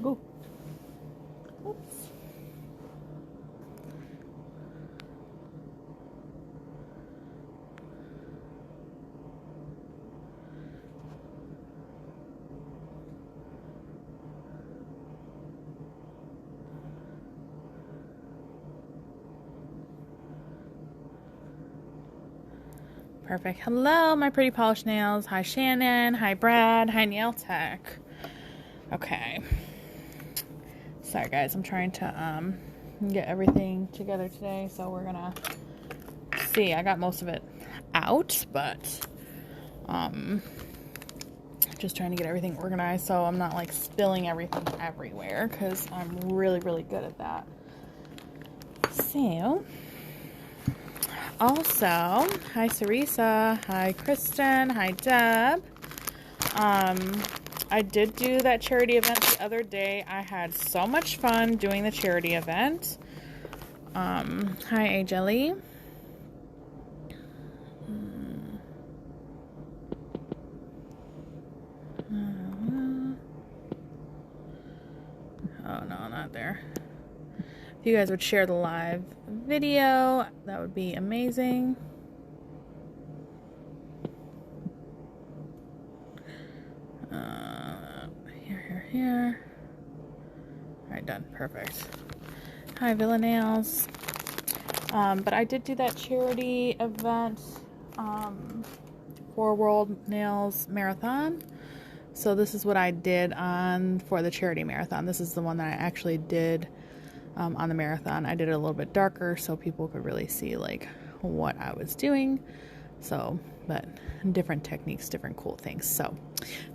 Go. Oops. Perfect. Hello, my pretty polished nails. Hi, Shannon. Hi, Brad. Hi, Nail Tech. Okay. Sorry, guys. I'm trying to get everything together today, so we're gonna see. I got most of it out, but just trying to get everything organized so I'm not like spilling everything everywhere, because I'm really, really good at that. So. Also, hi Sarisa, hi Kristen, hi Deb. I did do that charity event the other day. I had so much fun doing the charity event. Hi Ajelly. Oh no, not there. If you guys would share the live video, that would be amazing. Here. Alright, done. Perfect. Hi, Villa Nails. But I did do that charity event for World Nails Marathon. So this is what I did for the charity marathon. This is the one that I actually did on the marathon. I did it a little bit darker so people could really see like what I was doing. So, but different techniques, different cool things. So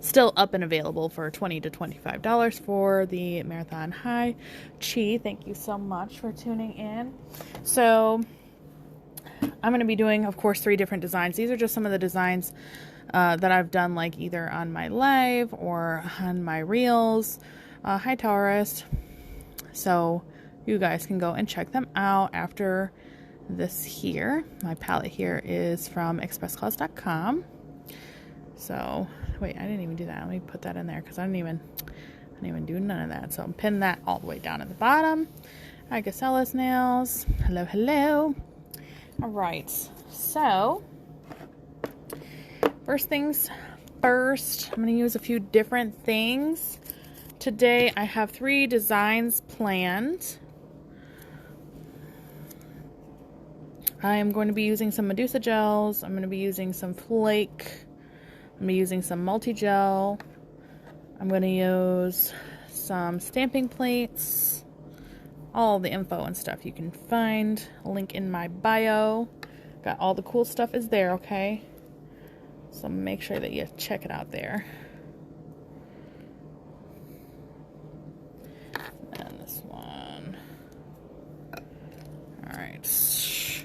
still up and available for $20 to $25 for the marathon. Hi Chi, thank you so much for tuning in. So I'm going to be doing, of course, 3 different designs. These are just some of the designs that I've done, like either on my live or on my reels. Hi Taurus. So you guys can go and check them out after this here. My palette here is from expressclaws.com. So wait, I didn't even do that. Let me put that in there because I didn't even do none of that. So I'm pinning that all the way down at the bottom. Hi Gacella's Nails. Hello, hello. All right. So first things first, I'm going to use a few different things. Today I have 3 designs planned. I am going to be using some Medusa gels. I'm going to be using some flake. I'm going to be using some multi-gel. I'm going to use some stamping plates. All the info and stuff you can find. A link in my bio. Got all the cool stuff is there, okay? So make sure that you check it out there. And this one. Alright.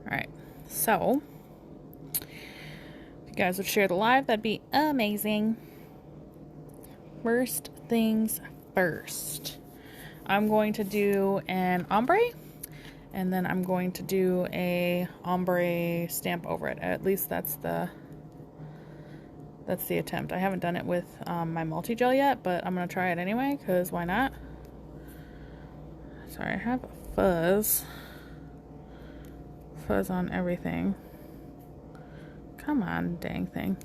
Alright. So, if you guys would share the live, that'd be amazing. First things first. I'm going to do an ombre. And then I'm going to do a ombre stamp over it. At least that's the attempt. I haven't done it with my multi-gel yet, but I'm going to try it anyway, because why not? Sorry, I have fuzz on everything. Come on, dang thing.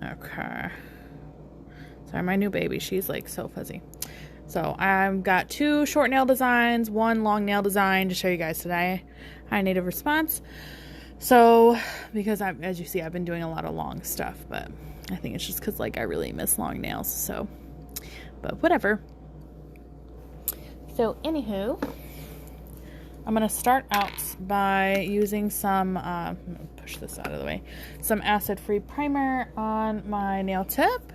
Okay. Sorry, my new baby, she's like so fuzzy. So I've got 2 short nail designs, 1 long nail design to show you guys today. Hi, Native Response. So, because as you see, I've been doing a lot of long stuff, but I think it's just because like I really miss long nails. So, but whatever. So anywho, I'm going to start out by using some, I'm going to push this out of the way, some acid-free primer on my nail tip.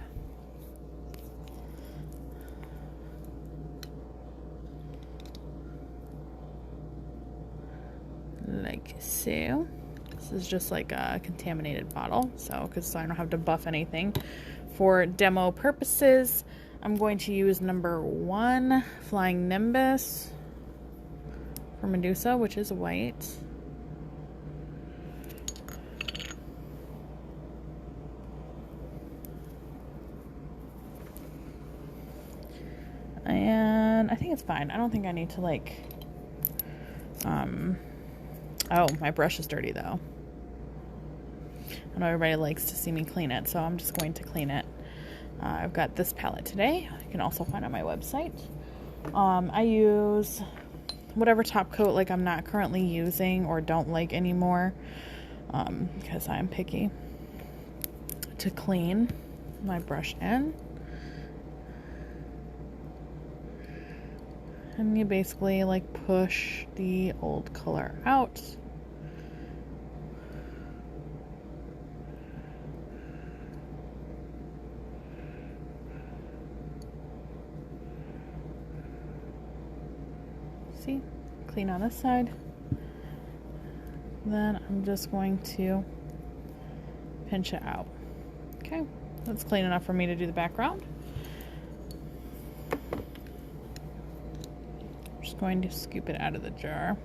Like so. This is just like a contaminated bottle, so because I don't have to buff anything. For demo purposes, I'm going to use number 1 Flying Nimbus for Medusa, which is white. And I think it's fine. I don't think I need to like, oh, my brush is dirty though. I know everybody likes to see me clean it, so I'm just going to clean it. I've got this palette today. You can also find on my website. I use whatever top coat like I'm not currently using or don't like anymore, because I'm picky, to clean my brush in. And you basically like push the old color out. See? Clean on this side. Then I'm just going to pinch it out. Okay, that's clean enough for me to do the background. Going to scoop it out of the jar.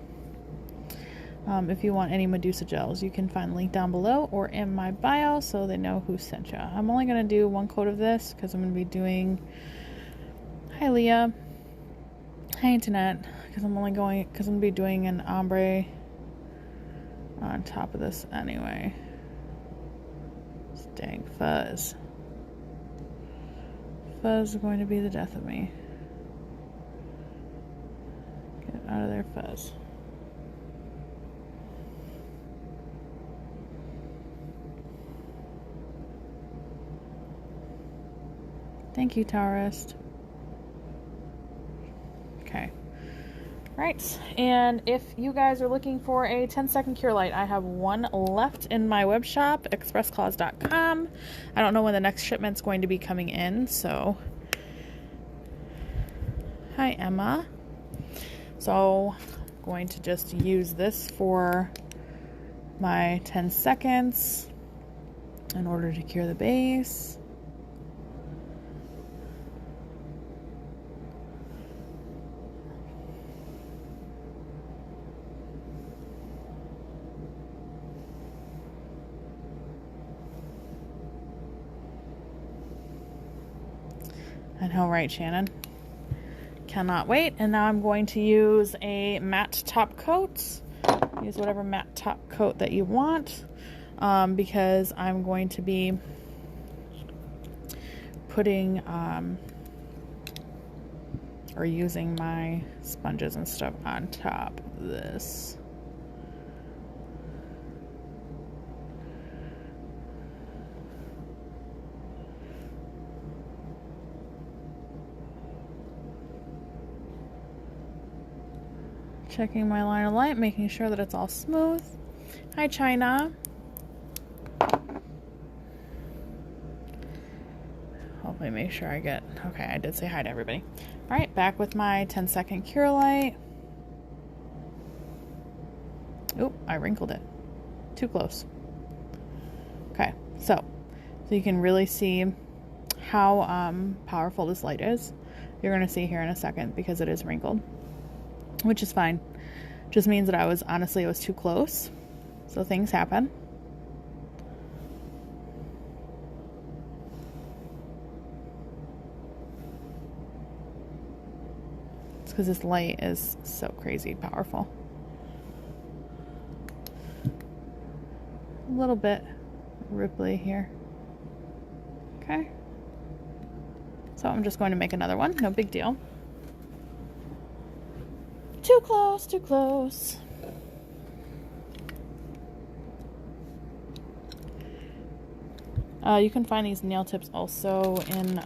If you want any Medusa gels, you can find the link down below or in my bio so they know who sent you. I'm only going to do one coat of this because I'm going to be doing, hi Leah, hi Antoinette, because I'm going to be doing an ombre on top of this anyway. This dang fuzz. Fuzz is going to be the death of me. Out of their fuzz. Thank you, Taurist. Okay. Right. And if you guys are looking for a 10-second cure light, I have one left in my web shop, expressclaws.com. I don't know when the next shipment's going to be coming in, so. Hi, Emma. So I'm going to just use this for my 10 seconds in order to cure the base. I know, right, Shannon? Cannot wait. And now I'm going to use a matte top coat. Use whatever matte top coat that you want, because I'm going to be putting or using my sponges and stuff on top of this. Checking my line of light, making sure that it's all smooth. Hi, China. Hopefully make sure I get, okay, I did say hi to everybody. All right, back with my 10-second cure light. Oop, I wrinkled it. Too close. Okay, so you can really see how powerful this light is. You're going to see here in a second because it is wrinkled, which is fine. Just means that it was too close. So things happen. It's because this light is so crazy powerful. A little bit ripply here. Okay. So I'm just going to make another one. No big deal. Too close, too close. You can find these nail tips also in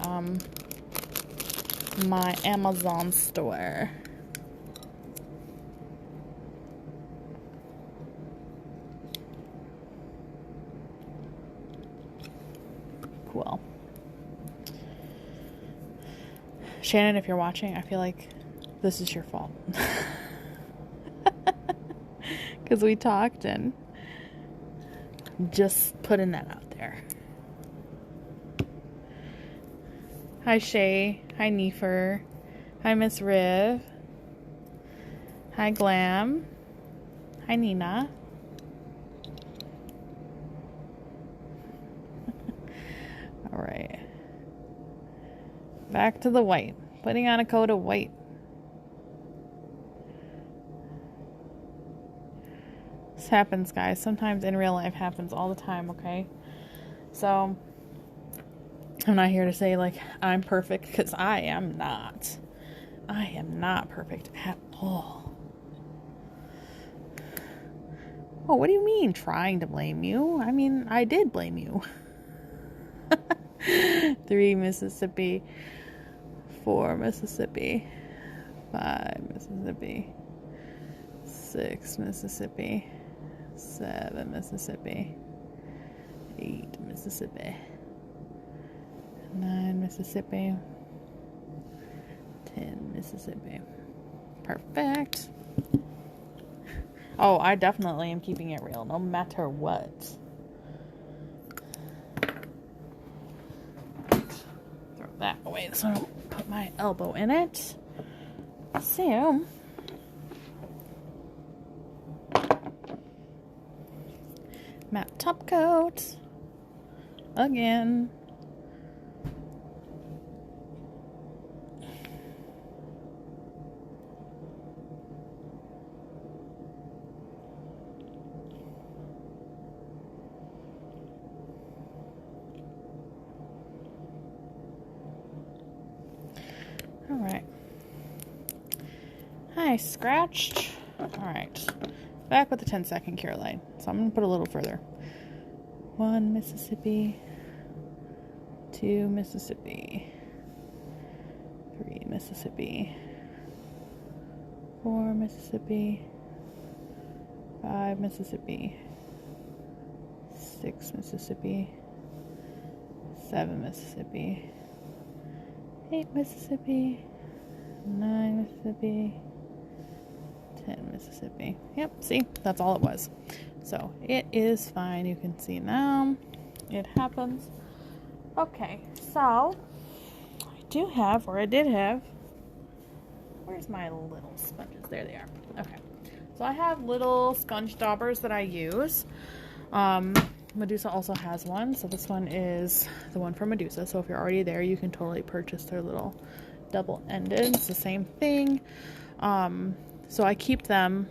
my Amazon store. Cool. Shannon, if you're watching, I feel like this is your fault. Because we talked and just putting that out there. Hi, Shay. Hi, Nefer. Hi, Miss Riv. Hi, Glam. Hi, Nina. All right. Back to the white. Putting on a coat of white. This happens, guys. Sometimes in real life happens all the time, okay? So, I'm not here to say, like, I'm perfect, because I am not. I am not perfect at all. Oh, what do you mean, trying to blame you? I mean, I did blame you. 3 Mississippi. 4 Mississippi. 5 Mississippi. 6 Mississippi. 7 Mississippi. 8 Mississippi. 9 Mississippi. 10 Mississippi. Perfect. Oh, I definitely am keeping it real, no matter what. Throw that away so I don't put my elbow in it. So, matte top coat. Again. Alright. I scratched. Alright. Back with the 10-second cure light. So I'm going to put a little further. 1 Mississippi. 2 Mississippi. 3 Mississippi. 4 Mississippi. 5 Mississippi. 6 Mississippi. 7 Mississippi. 8 Mississippi, 9 Mississippi, 10 Mississippi. Yep, see, that's all it was. So it is fine. You can see now. It happens. Okay, so I do have, or I did have, where's my little sponges? There they are. Okay, so I have little sponge daubers that I use. Medusa also has one, so this one is the one from Medusa. So if you're already there, you can totally purchase their little double-ended. It's the same thing. So I keep them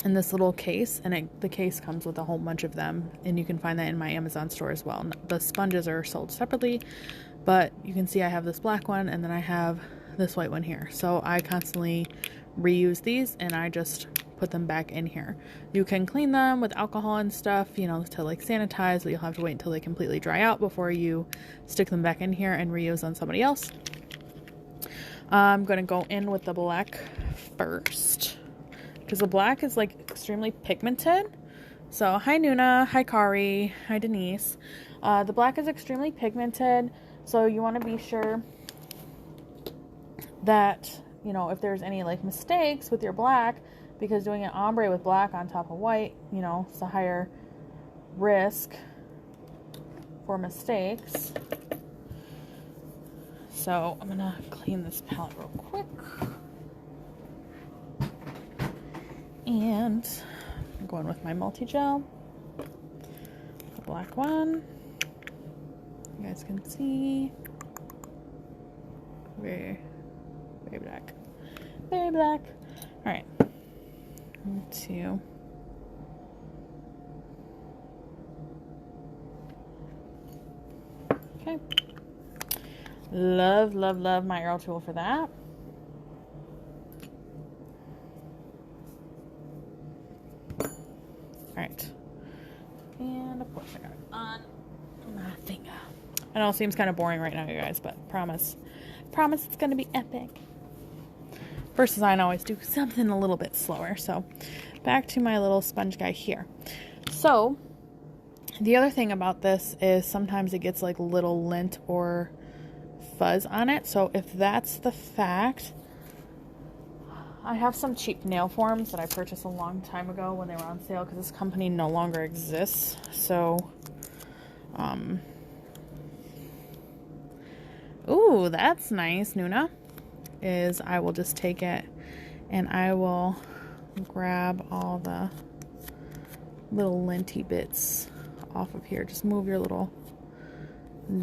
in this little case, and the case comes with a whole bunch of them, and you can find that in my Amazon store as well. The sponges are sold separately, but you can see I have this black one, and then I have this white one here. So I constantly reuse these, and I just put them back in here. You can clean them with alcohol and stuff, you know, to like sanitize, but you'll have to wait until they completely dry out before you stick them back in here and reuse on somebody else. I'm gonna go in with the black first, because the black is like extremely pigmented. So hi Nuna, hi Kari, hi Denise. The black is extremely pigmented, so you want to be sure that, you know, if there's any like mistakes with your black, because doing an ombre with black on top of white, you know, it's a higher risk for mistakes. So I'm gonna clean this palette real quick. And I'm going with my multi-gel, the black one. You guys can see. Very, very black. Very black. All right. 2. Okay. Love, love, love my arrow tool for that. Alright. And of course I got it on my finger. I know it seems kind of boring right now, you guys, but promise it's going to be epic. First design, I always do something a little bit slower. So back to my little sponge guy here. So the other thing about this is sometimes it gets like little lint or fuzz on it. So if that's the fact, I have some cheap nail forms that I purchased a long time ago when they were on sale, because this company no longer exists. So, ooh, that's nice, Nuna. Is I will just take it and I will grab all the little linty bits off of here. Just move your little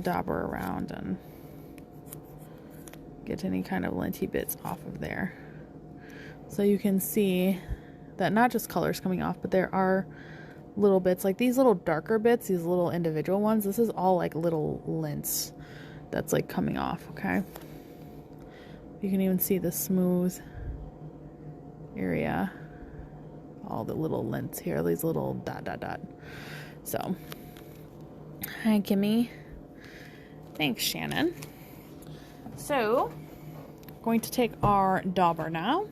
dauber around and get any kind of linty bits off of there. So you can see that not just colors coming off, but there are little bits, like these little darker bits, these little individual ones. This is all like little lints that's like coming off, okay? You can even see the smooth area, all the little lints here, these little dot. So, hi Kimmy. Thanks, Shannon. So, going to take our dauber now.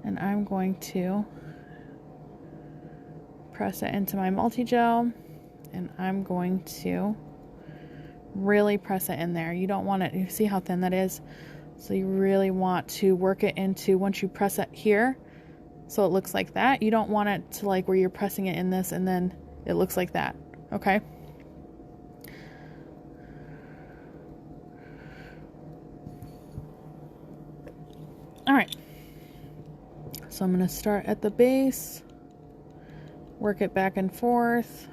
And I'm going to press it into my multi-gel, and I'm going to really press it in there. You don't want it, you see how thin that is? So you really want to work it into, once you press it here, so it looks like that. You don't want it to like where you're pressing it in this and then it looks like that, okay? All right. So I'm going to start at the base, work it back and forth.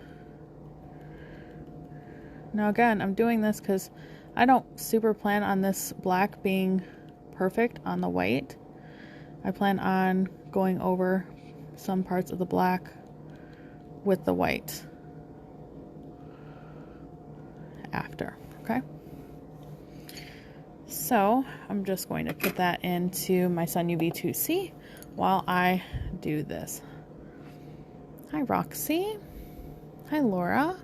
Now again, I'm doing this because I don't super plan on this black being perfect on the white. I plan on going over some parts of the black with the white after, okay? So I'm just going to put that into my Sun UV 2C while I do this. Hi Roxy. Hi Laura.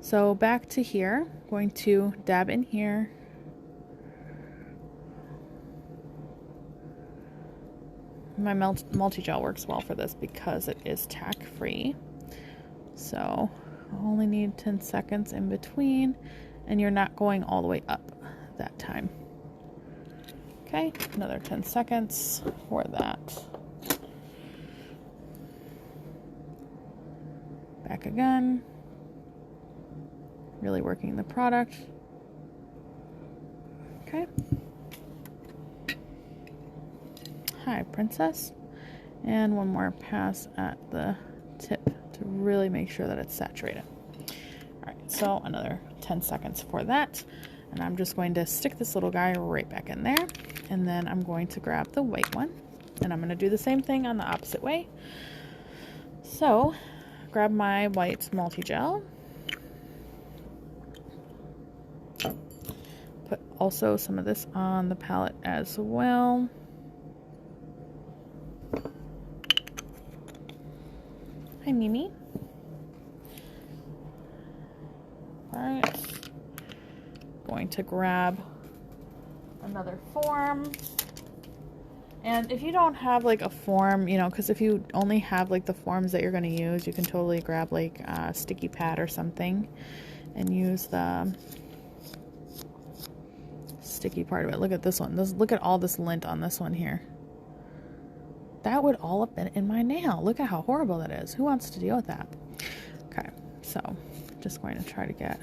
So back to here, going to dab in here. My multi-gel works well for this because it is tack free. So I only need 10 seconds in between, and you're not going all the way up that time. Okay, another 10 seconds for that. Back again. Really working the product. Okay. Hi, Princess. And one more pass at the tip to really make sure that it's saturated. All right, so another 10 seconds for that. And I'm just going to stick this little guy right back in there. And then I'm going to grab the white one. And I'm going to do the same thing on the opposite way. So, grab my white multi-gel. Put also some of this on the palette as well. Hi, Mimi. All right. Going to grab another form. And if you don't have like a form, you know, because if you only have like the forms that you're going to use, you can totally grab like a sticky pad or something and use the sticky part of it. Look at this one. Look at all this lint on this one here. That would all have been in my nail. Look at how horrible that is. Who wants to deal with that? Okay, so just going to try to get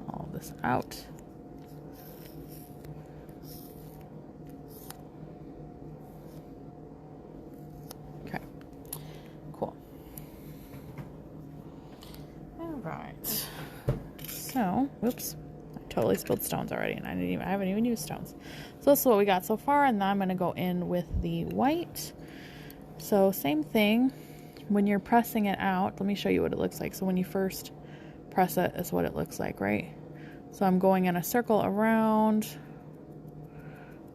all this out. Okay, cool. All right. So, whoops. Totally spilled stones already, and I haven't even used stones. So this is what we got so far, and now I'm going to go in with the white. So same thing, when you're pressing it out, let me show you what it looks like. So when you first press it, is what it looks like, right? So I'm going in a circle around,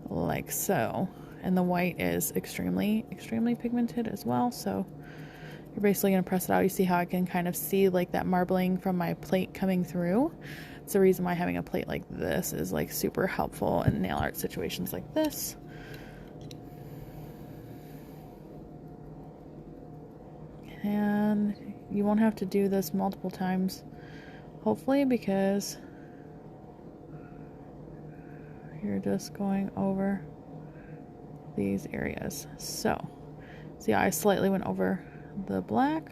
like so. And the white is extremely pigmented as well, so you're basically going to press it out. You see how I can kind of see like that marbling from my plate coming through? It's the reason why having a plate like this is like super helpful in nail art situations like this. And you won't have to do this multiple times, hopefully, because you're just going over these areas. So, see how I slightly went over the black?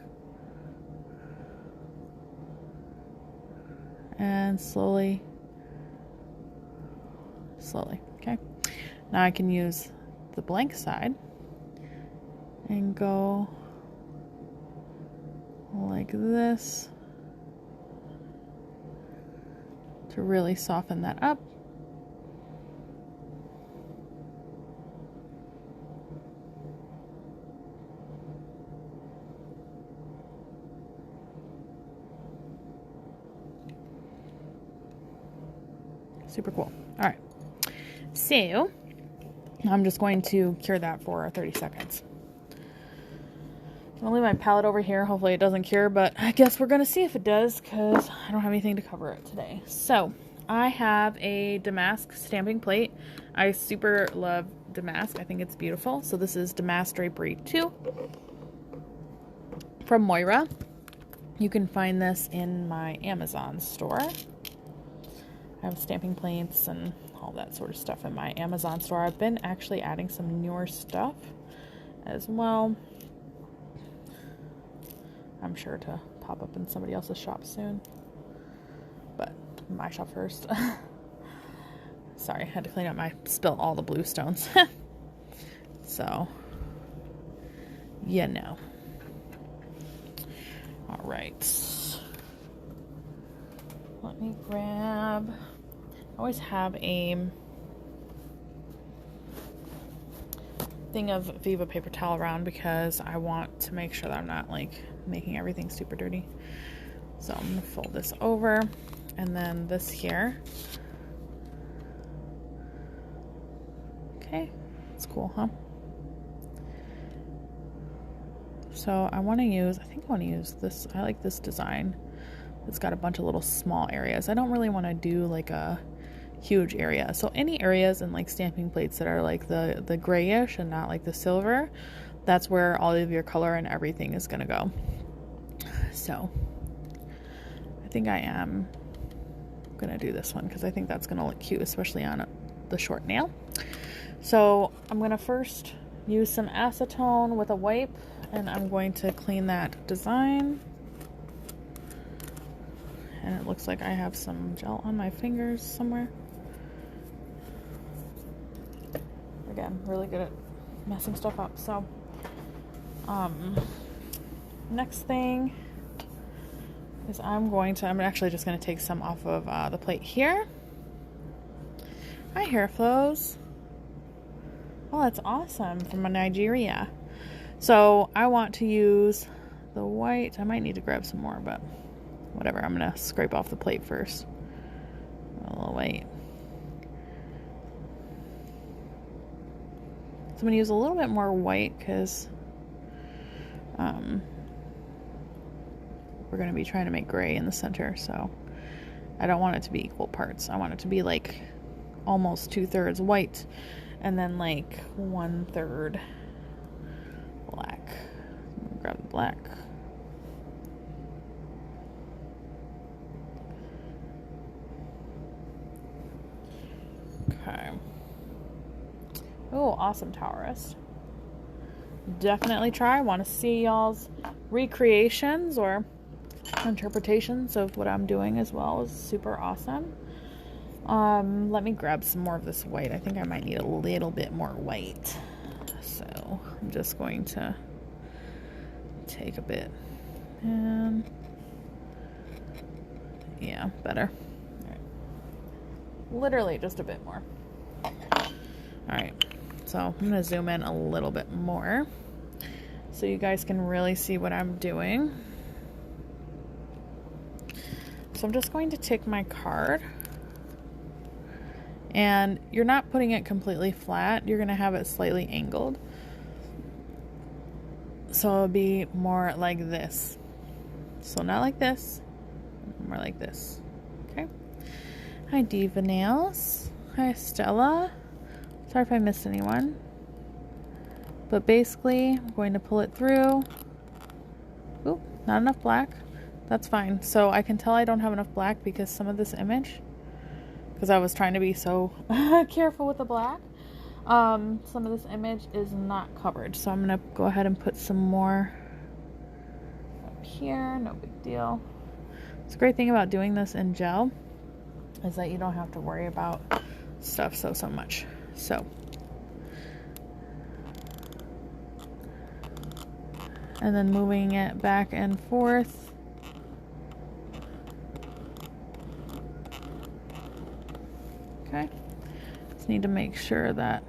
And slowly, okay? Now I can use the blank side and go like this to really soften that up. Super cool. All right. So I'm just going to cure that for 30 seconds. I'm going to leave my palette over here. Hopefully it doesn't cure, but I guess we're going to see if it does because I don't have anything to cover it today. So I have a damask stamping plate. I super love damask. I think it's beautiful. So this is Damask Drapery 2 from Moira. You can find this in my Amazon store. I have stamping plates and all that sort of stuff in my Amazon store. I've been actually adding some newer stuff as well. I'm sure to pop up in somebody else's shop soon, but my shop first. Sorry, I had to clean up spilled all the blue stones. So, you know. All right. Let me grab... I always have a thing of Viva paper towel around because I want to make sure that I'm not like making everything super dirty. So I'm going to fold this over, and then this here. Okay, it's cool, huh? So I want to use, I think I want to use this. I like this design. It's got a bunch of little small areas. I don't really want to do like a huge area. So any areas in like stamping plates that are like the grayish and not like the silver, that's where all of your color and everything is gonna go. So I think I am gonna do this one because I think that's gonna look cute, especially on the short nail. So I'm gonna first use some acetone with a wipe, and I'm going to clean that design. And it looks like I have some gel on my fingers somewhere. Again, really good at messing stuff up. So, next thing is I'm actually just going to take some off of the plate here. Hi, Hair Flows. Oh, that's awesome, from Nigeria. So I want to use the white. I might need to grab some more, but whatever. I'm going to scrape off the plate first. A little white. So I'm going to use a little bit more white because we're going to be trying to make gray in the center. So I don't want it to be equal parts. I want it to be like almost 2/3 white and then like 1/3 black. Grab the black. Okay. Oh, awesome, Taurus. Definitely try. Want to see y'all's recreations or interpretations of what I'm doing as well. Is super awesome. Let me grab some more of this white. I think I might need a little bit more white. So I'm just going to take a bit and yeah, better. All right. Literally just a bit more. All right. So I'm going to zoom in a little bit more so you guys can really see what I'm doing. So I'm just going to take my card, and you're not putting it completely flat. You're going to have it slightly angled. So it'll be more like this. So not like this, more like this. Okay. Hi, Diva Nails. Hi, Stella. Sorry if I missed anyone. But basically, I'm going to pull it through. Oop, not enough black. That's fine. So I can tell I don't have enough black because some of this image, because I was trying to be so careful with the black, some of this image is not covered. So I'm going to go ahead and put some more up here. No big deal. It's a great thing about doing this in gel is that you don't have to worry about stuff so much. So, and then moving it back and forth. Okay. Just need to make sure that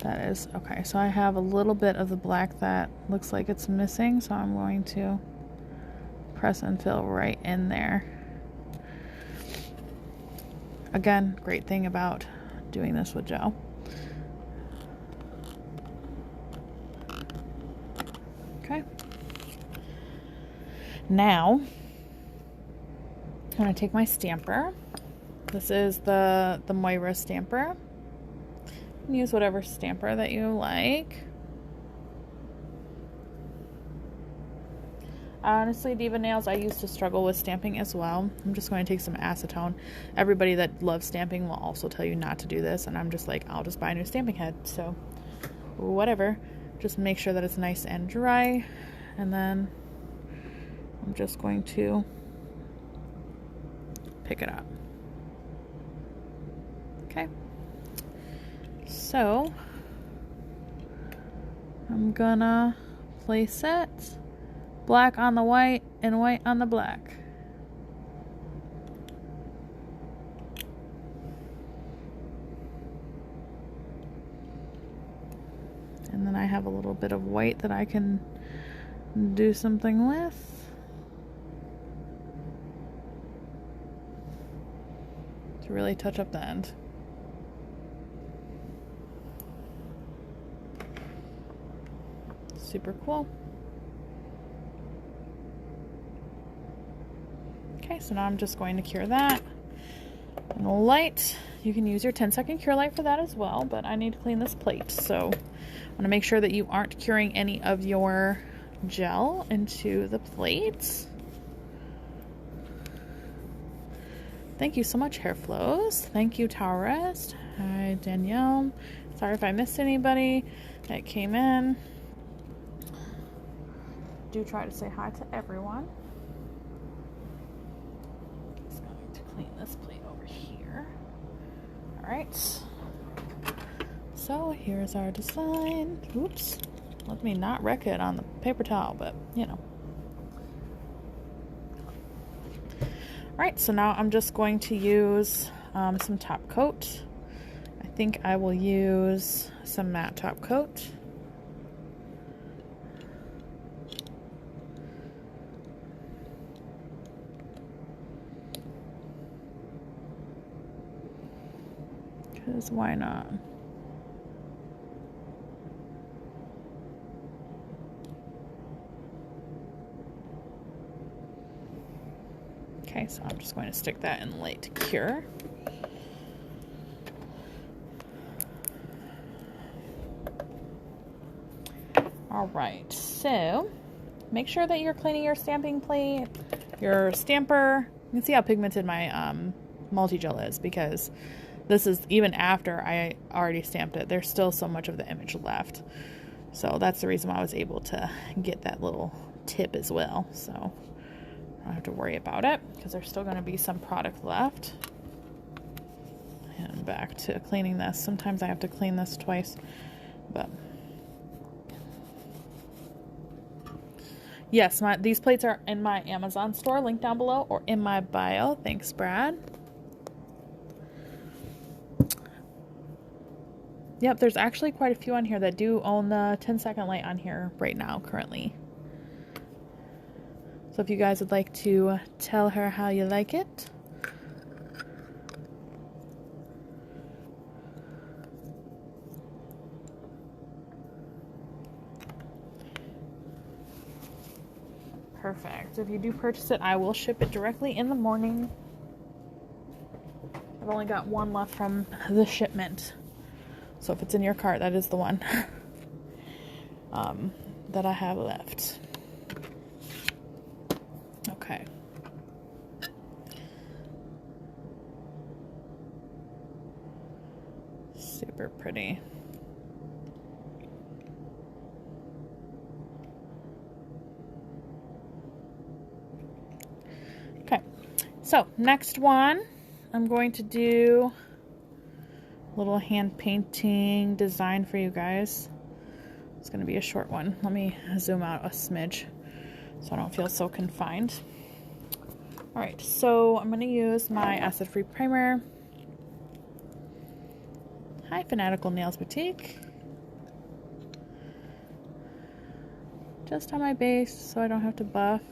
that is okay. So I have a little bit of the black that looks like it's missing, so I'm going to press and fill right in there. Again, great thing about doing this with gel. Okay. Now, I'm going to take my stamper. This is the Moira stamper. You can use whatever stamper that you like. Honestly, Diva Nails, I used to struggle with stamping as well. I'm just going to take some acetone. Everybody that loves stamping will also tell you not to do this, and I'm just like, I'll just buy a new stamping head. So, whatever. Just make sure that it's nice and dry, and then I'm just going to pick it up. Okay. So, I'm gonna place it. Black on the white and white on the black. And then I have a little bit of white that I can do something with. To really touch up the end. Super cool. Okay, so now I'm just going to cure that. And the light, you can use your 10-second cure light for that as well, but I need to clean this plate. So I want to make sure that you aren't curing any of your gel into the plates. Thank you so much, Hair Flows. Thank you, Taurus. Hi, Danielle. Sorry if I missed anybody that came in. Do try to say hi to everyone. Just going to clean this plate over here. All right. So here's our design. Oops. Let me not wreck it on the paper towel, but you know. All right, so now I'm just going to use some top coat. I think I will use some matte top coat. Because why not? Okay, so I'm just going to stick that in light to cure. All right, so make sure that you're cleaning your stamping plate, your stamper. You can see how pigmented my multi-gel is, because this is even after I already stamped it. There's still so much of the image left. So that's the reason why I was able to get that little tip as well. So I don't have to worry about it, because there's still going to be some product left. And back to cleaning this. Sometimes I have to clean this twice, but yes, these plates are in my Amazon store, link down below, or in my bio. Thanks, Brad. Yep, there's actually quite a few on here that do own the 10-second light on here right now, currently. So if you guys would like to tell her how you like it. Perfect. If you do purchase it, I will ship it directly in the morning. I've only got one left from the shipment. So if it's in your cart, that is the one that I have left. Okay. Super pretty. Okay, so next one, I'm going to do a little hand painting design for you guys. It's going to be a short one. Let me zoom out a smidge so I don't feel so confined. All right, so I'm going to use my acid-free primer. Hi, Fanatical Nails Boutique. Just on my base, so I don't have to buff.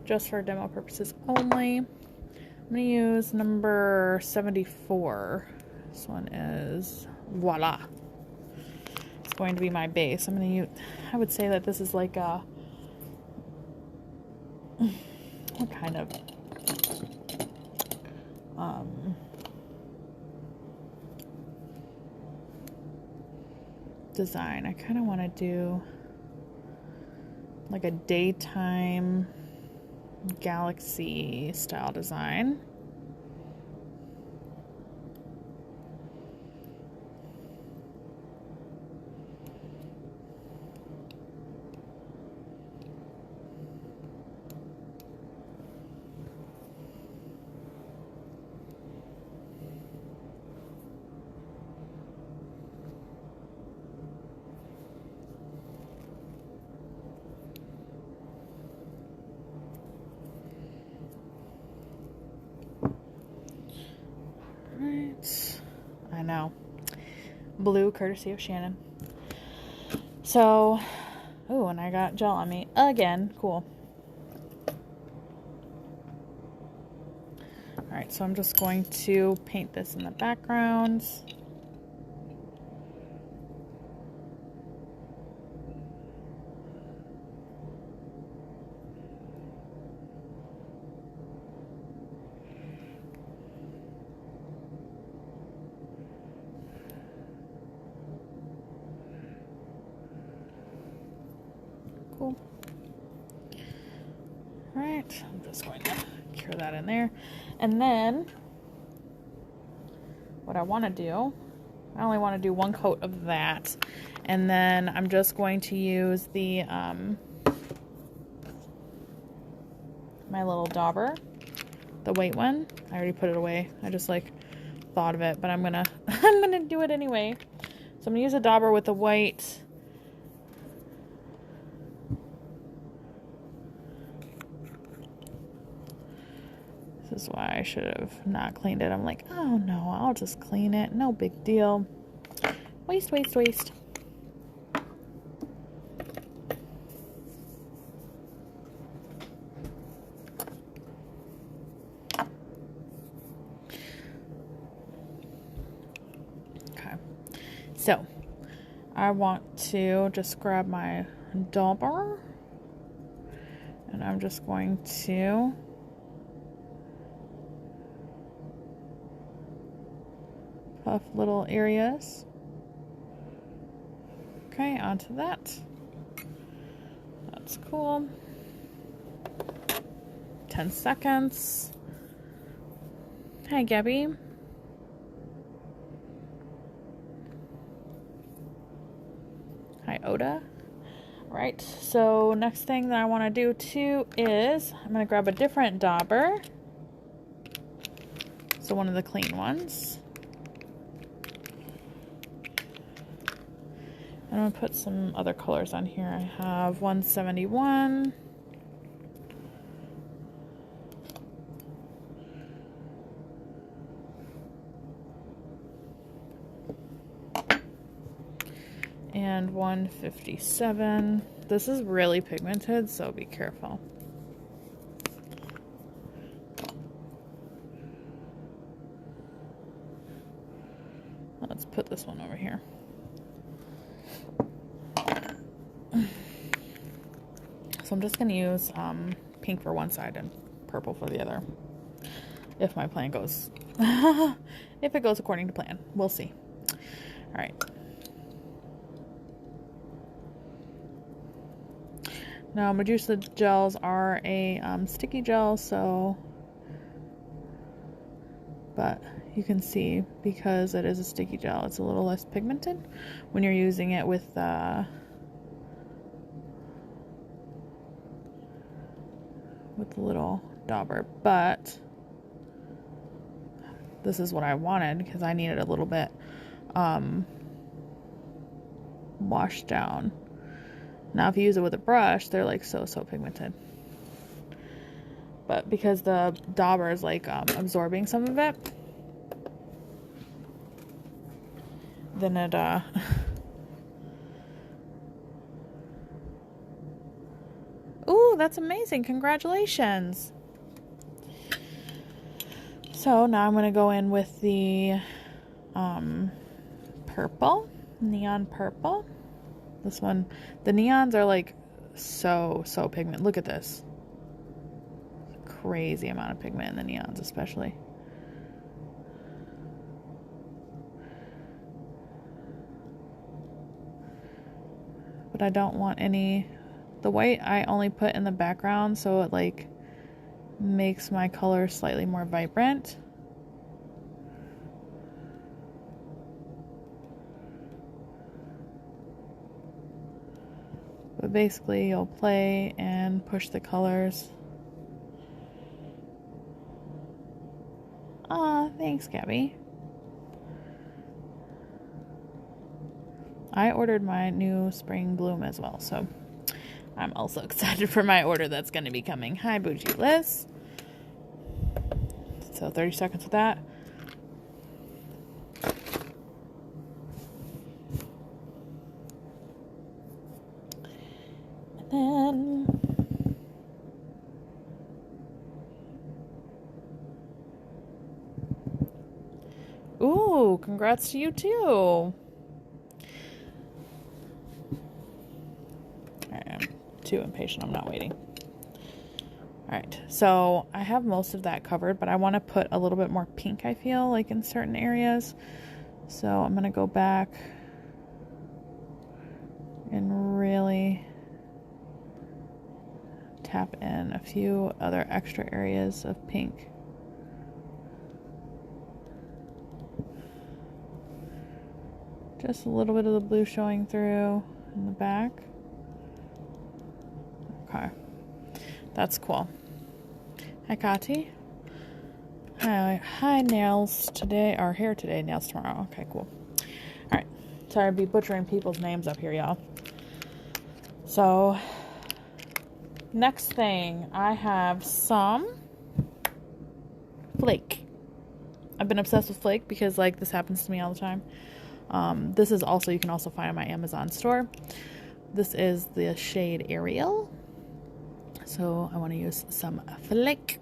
Just for demo purposes only. I'm going to use number 74. This one is voila. It's going to be my base. I'm going to use, I would say that this is like a, what kind of, design. I kind of want to do like a daytime galaxy style design. I know. Blue, courtesy of Shannon. So, oh, and I got gel on me again. Cool. Alright, so I'm just going to paint this in the background. Cool. Alright, I'm just going to cure that in there. And then, what I want to do, I only want to do one coat of that. And then I'm just going to use the, my little dauber, the white one. I already put it away. I just like thought of it, but I'm gonna do it anyway. So I'm gonna use a dauber with the white. This is why I should have not cleaned it. I'm like, oh no, I'll just clean it. No big deal. Waste, waste, waste. Okay. So, I want to just grab my dauber. And I'm just going to puff little areas. Okay, onto that. That's cool. 10 seconds. Hi, Gabby. Hi, Oda. Right, so next thing that I want to do too is I'm going to grab a different dauber. So one of the clean ones. I'm going to put some other colors on here. I have 171. And 157. This is really pigmented, so be careful. Let's put this one over here. So I'm just going to use pink for one side and purple for the other. If my plan goes, if it goes according to plan, we'll see. All right. Now, Medusa gels are a sticky gel, so, but you can see because it is a sticky gel, it's a little less pigmented when you're using it with the little dauber, but this is what I wanted because I needed a little bit washed down. Now if you use it with a brush, they're like so pigmented, but because the dauber is like absorbing some of it, than it, Ooh, that's amazing. Congratulations. So now I'm going to go in with the purple, neon purple. This one, the neons are like so pigment. Look at this. Crazy amount of pigment in the neons, especially. But I don't want any, the white I only put in the background so it like makes my color slightly more vibrant. But basically you'll play and push the colors. Aw, thanks, Gabby. I ordered my new spring bloom as well, so I'm also excited for my order that's going to be coming. Hi, Bougie Liz. So 30 seconds with that. And then ooh, congrats to you too. I'm too impatient. I'm not waiting. Alright, so I have most of that covered, but I want to put a little bit more pink, I feel, like in certain areas. So I'm going to go back and really tap in a few other extra areas of pink. Just a little bit of the blue showing through in the back. Okay. That's cool. Hi, Kati. Hi, nails today, or hair today, nails tomorrow. Okay, cool. Alright. Sorry to be butchering people's names up here, y'all. So, next thing, I have some flake. I've been obsessed with flake because, like, this happens to me all the time. This is also, you can also find on my Amazon store. This is the shade Ariel. So I want to use some flake.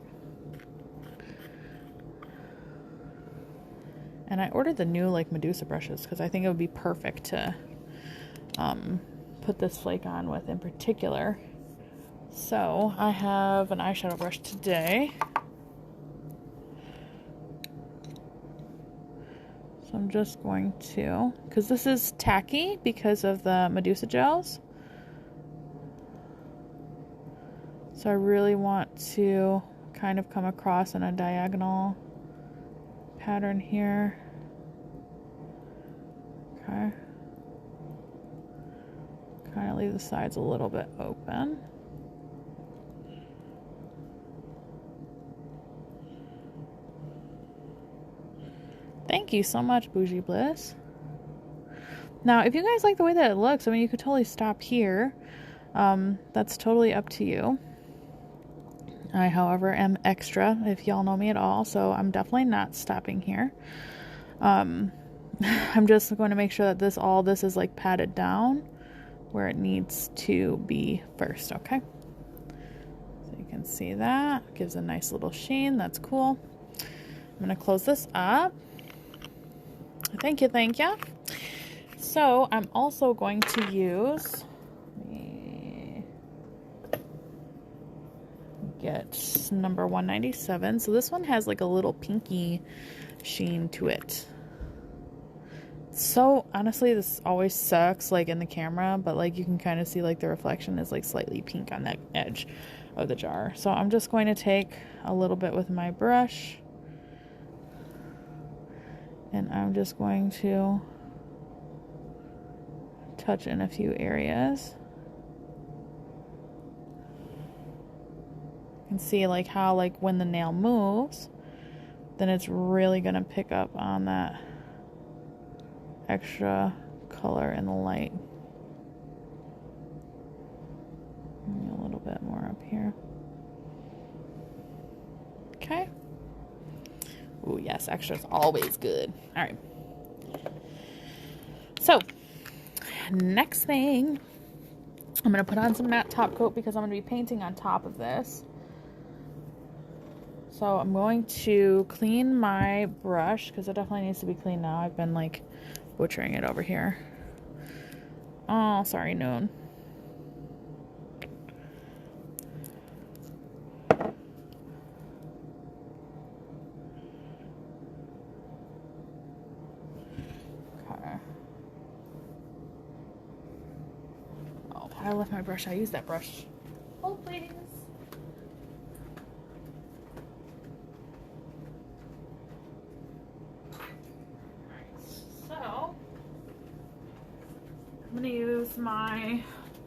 And I ordered the new like Medusa brushes because I think it would be perfect to put this flake on with in particular. So I have an eyeshadow brush today. So I'm just going to, because this is tacky because of the Medusa gels. So I really want to kind of come across in a diagonal pattern here. Okay. Kind of leave the sides a little bit open. Thank you so much, Bougie Bliss. Now, if you guys like the way that it looks, I mean, you could totally stop here. That's totally up to you. I, however, am extra, if y'all know me at all, so I'm definitely not stopping here. I'm just going to make sure that this is like patted down where it needs to be first, okay? So you can see that. Gives a nice little sheen. That's cool. I'm going to close this up. Thank you, thank you. So I'm also going to use, get number 197. So this one has like a little pinky sheen to it. So honestly, this always sucks like in the camera, but like you can kind of see like the reflection is like slightly pink on that edge of the jar. So I'm just going to take a little bit with my brush and I'm just going to touch in a few areas. You can see like how like when the nail moves, then it's really gonna pick up on that extra color in the light. Maybe a little bit more up here. Okay. Ooh, yes, extra is always good. All right. So, next thing, I'm going to put on some matte top coat because I'm going to be painting on top of this. So I'm going to clean my brush because it definitely needs to be cleaned now. I've been like butchering it over here. Oh, sorry, Noon. I left my brush. I used that brush. Hold, please. So, I'm going to use my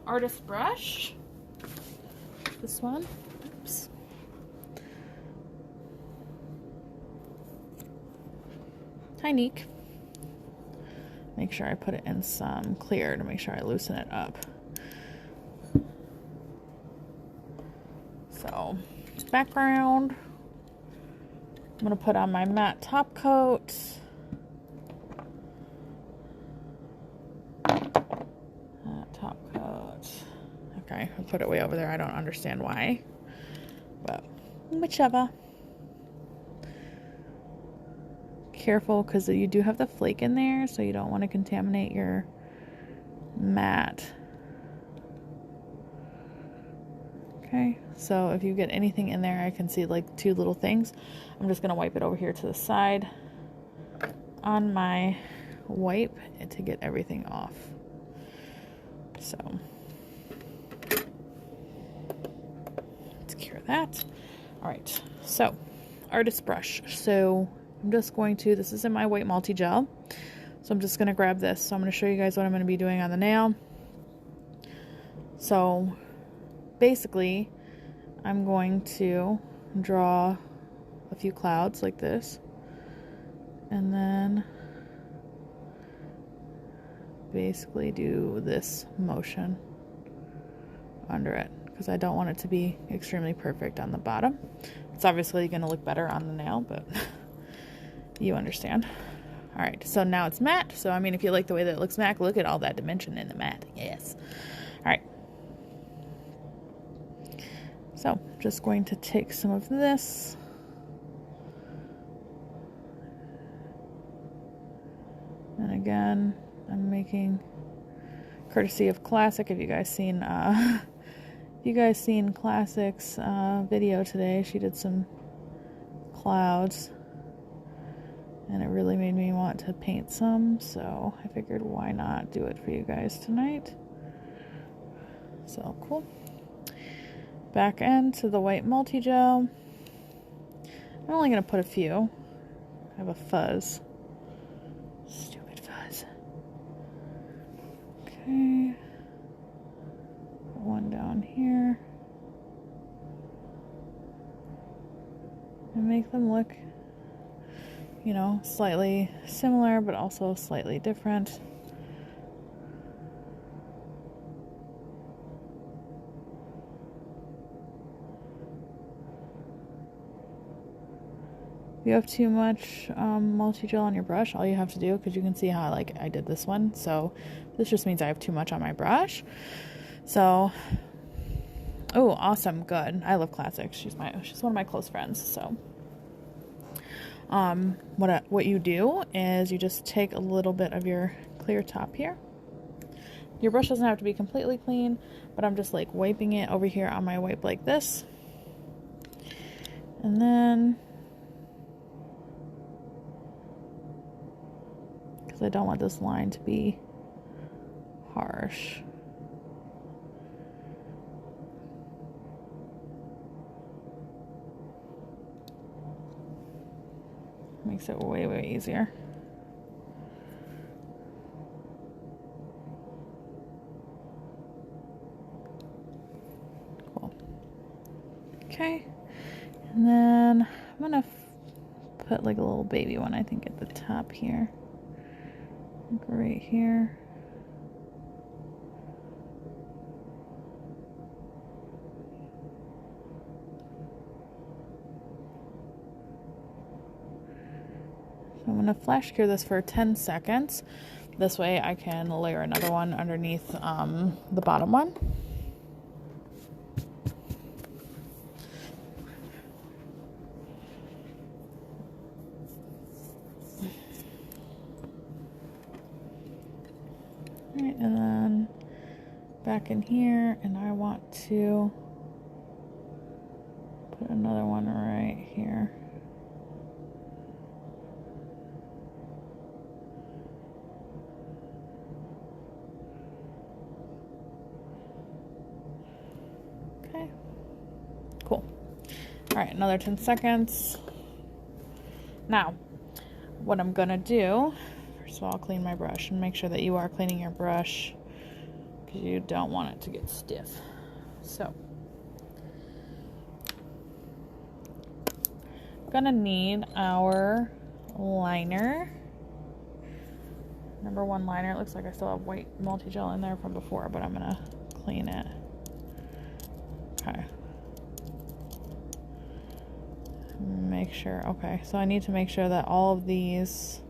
artist brush. This one. Oops. Tiny. Make sure I put it in some clear to make sure I loosen it up. So, background. I'm going to put on my matte top coat. Top coat. Okay, I put it way over there. I don't understand why. But, whichever. Careful, because you do have the flake in there, so you don't want to contaminate your matte. Okay, so if you get anything in there, I can see like 2 little things. I'm just going to wipe it over here to the side on my wipe to get everything off. So, let's cure that. Alright, so, artist brush. So, I'm just going to, this is in my white multi-gel. So, I'm just going to grab this. So, I'm going to show you guys what I'm going to be doing on the nail. So, basically, I'm going to draw a few clouds like this, and then basically do this motion under it because I don't want it to be extremely perfect on the bottom. It's obviously going to look better on the nail, but you understand. Alright, so now it's matte. So, I mean, if you like the way that it looks matte, look at all that dimension in the matte. Yes. Alright. So, just going to take some of this. And again, I'm making courtesy of Classic. If you guys seen Classic's video today, she did some clouds. And it really made me want to paint some, so I figured why not do it for you guys tonight. So, cool. Back end to the white multi-gel. I'm only going to put a few. I have a fuzz. Stupid fuzz. Okay. Put one down here. And make them look, you know, slightly similar, but also slightly different. If you have too much multi-gel on your brush, all you have to do, because you can see how I did this one, so this just means I have too much on my brush. So, oh, awesome, good. I love Classic. She's one of my close friends. So, what you do is you just take a little bit of your clear top here. Your brush doesn't have to be completely clean, but I'm just like wiping it over here on my wipe like this, and then, because I don't want this line to be harsh. Makes it way, way easier. Cool. Okay. And then I'm going to put like a little baby one, I think, at the top here. Like right here. I'm going to flash cure this for 10 seconds. This way I can layer another one underneath the bottom one. All right, and then back in here, and I want to put another one right here. Okay, cool. All right, another 10 seconds. Now, what I'm gonna do, first of all, I'll clean my brush and make sure that you are cleaning your brush because you don't want it to get stiff. So, I'm gonna need our liner. Number 1 liner. It looks like I still have white multi-gel in there from before, but I'm gonna clean it. Okay. Make sure, okay, so I need to make sure that all of these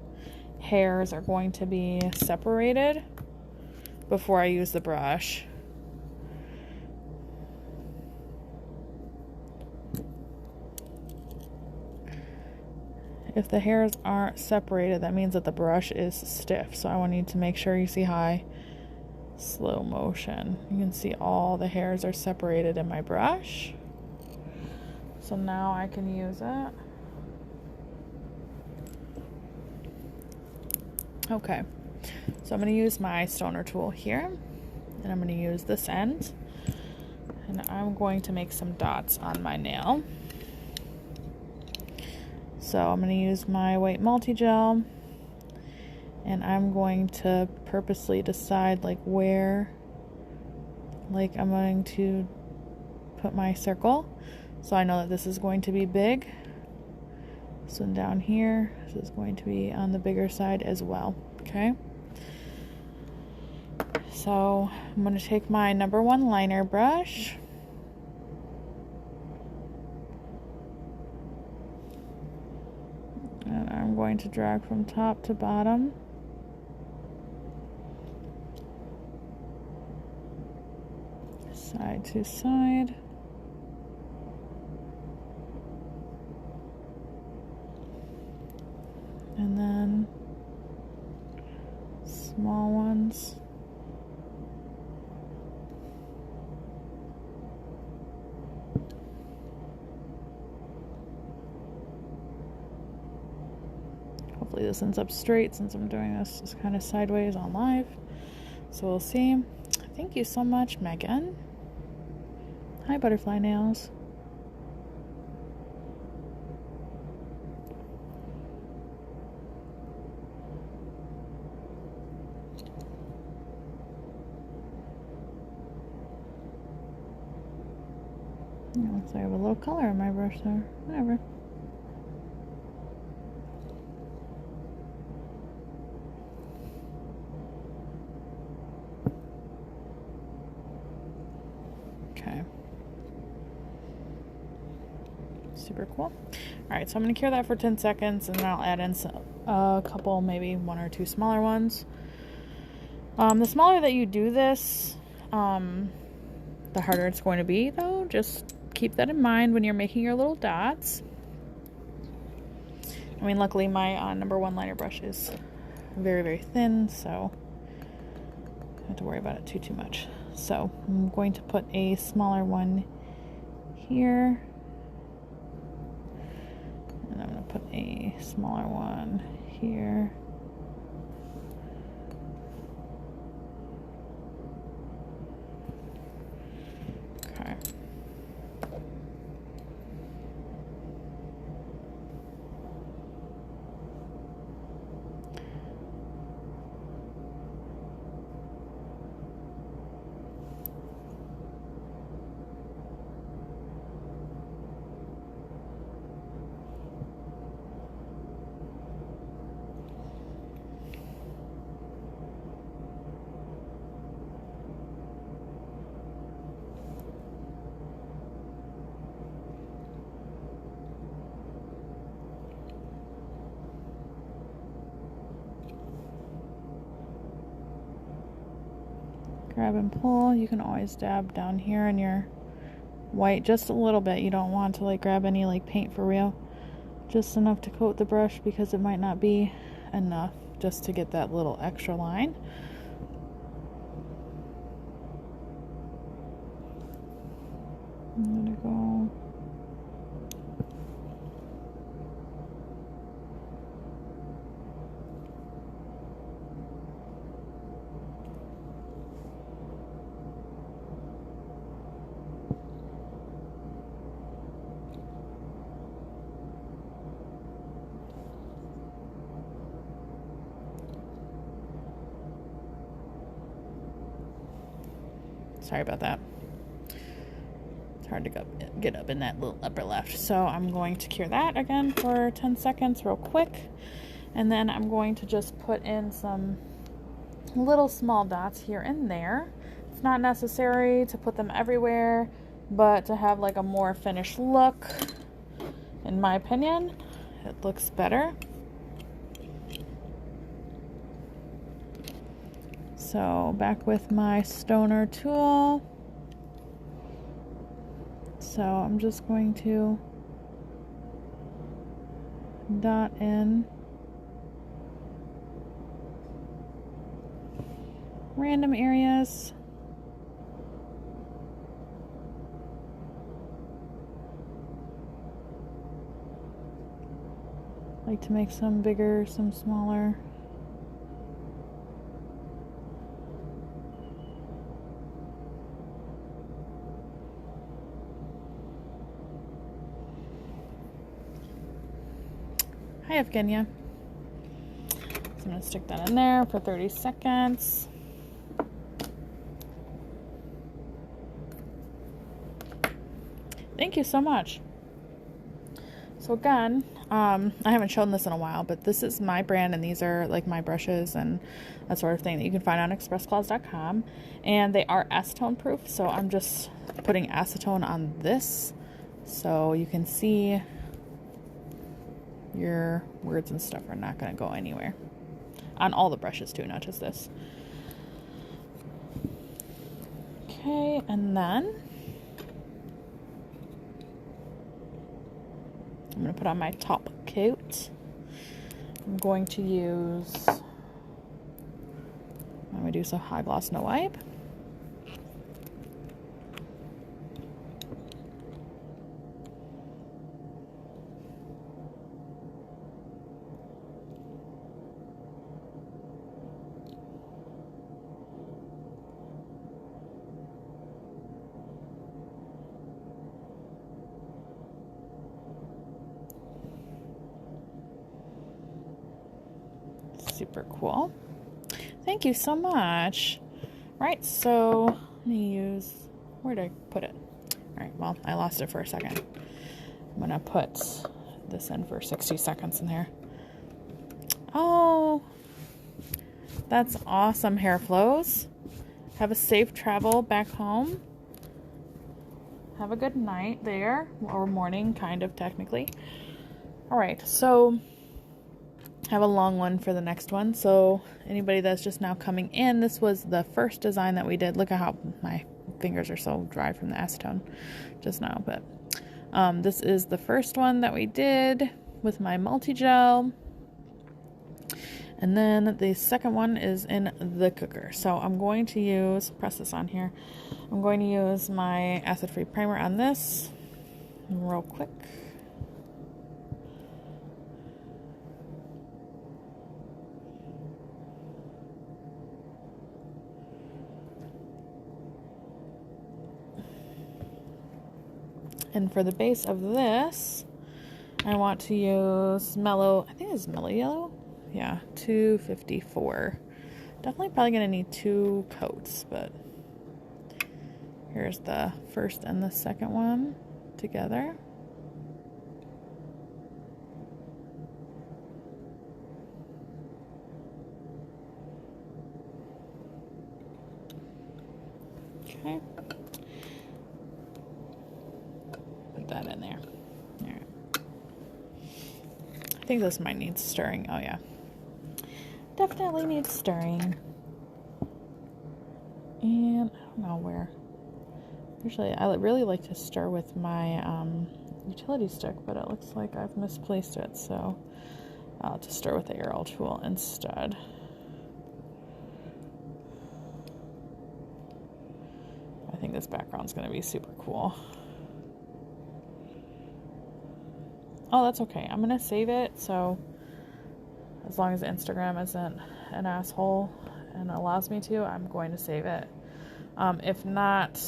hairs are going to be separated before I use the brush. If the hairs aren't separated, that means that the brush is stiff. So I need to make sure you see high, slow motion. You can see all the hairs are separated in my brush. So now I can use it. Okay, so I'm going to use my stoner tool here, and I'm going to use this end, and I'm going to make some dots on my nail. So I'm going to use my white multi-gel, and I'm going to purposely decide like where, like I'm going to put my circle. So I know that this is going to be big. So down here, this is going to be on the bigger side as well, okay? So I'm going to take my number 1 liner brush. And I'm going to drag from top to bottom. Side to side. And then small ones. Hopefully this ends up straight since I'm doing this just kind of sideways on live. So we'll see. Thank you so much, Megan. Hi, Butterfly Nails. Looks like I have a little color in my brush there. Whatever. Okay. Super cool. Alright, so I'm going to cure that for 10 seconds, and then I'll add in a couple, maybe 1 or 2 smaller ones. The smaller that you do this, the harder it's going to be, though. Just keep that in mind when you're making your little dots. I mean, luckily my number 1 liner brush is very, very thin, so I don't have to worry about it too much. So I'm going to put a smaller one here, and I'm going to put a smaller one here. Okay. grab and pull. You can always dab down here in your white just a little bit. You don't want to like grab any like paint for real. Just enough to coat the brush because it might not be enough just to get that little extra line. I'm gonna go. Sorry about that. It's hard to get up in that little upper left. So I'm going to cure that again for 10 seconds real quick. And then I'm going to just put in some little small dots here and there. It's not necessary to put them everywhere, but to have like a more finished look, in my opinion, it looks better. So back with my stoner tool. So I'm just going to dot in random areas. I like to make some bigger, some smaller. Hi, Evgenia. So I'm going to stick that in there for 30 seconds. Thank you so much. So again, I haven't shown this in a while, but this is my brand, and these are like my brushes and that sort of thing that you can find on expressclaws.com, and they are acetone proof. So I'm just putting acetone on this so you can see your words and stuff are not going to go anywhere. On all the brushes too, not just this. Okay, and then I'm going to put on my top coat. I'm going to use, I'm going to do some high gloss no wipe. Super cool. Thank you so much. Right, so let me use, where did I put it? All right, well, I lost it for a second. I'm gonna put this in for 60 seconds in there. Oh, that's awesome, hair flows. Have a safe travel back home. Have a good night there, or morning, kind of, technically. All right, so I have a long one for the next one. So anybody that's just now coming in, this was the first design that we did. Look at how my fingers are so dry from the acetone just now. But this is the first one that we did with my multi-gel. And then the second one is in the cooker. So I'm going to use, press this on here. I'm going to use my acid-free primer on this real quick. And for the base of this, I want to use Mellow, I think it's Mellow Yellow. Yeah, 254. Definitely probably going to need 2 coats, but here's the first and the second one together. Okay. That in there. All right. I think this might need stirring. Oh yeah, definitely needs stirring. And I don't know where. Usually I really like to stir with my utility stick, but it looks like I've misplaced it, so I'll have to stir with the arrow tool instead. I think this background's going to be super cool. Oh, that's okay. I'm going to save it, so as long as Instagram isn't an asshole and allows me to, I'm going to save it. If not,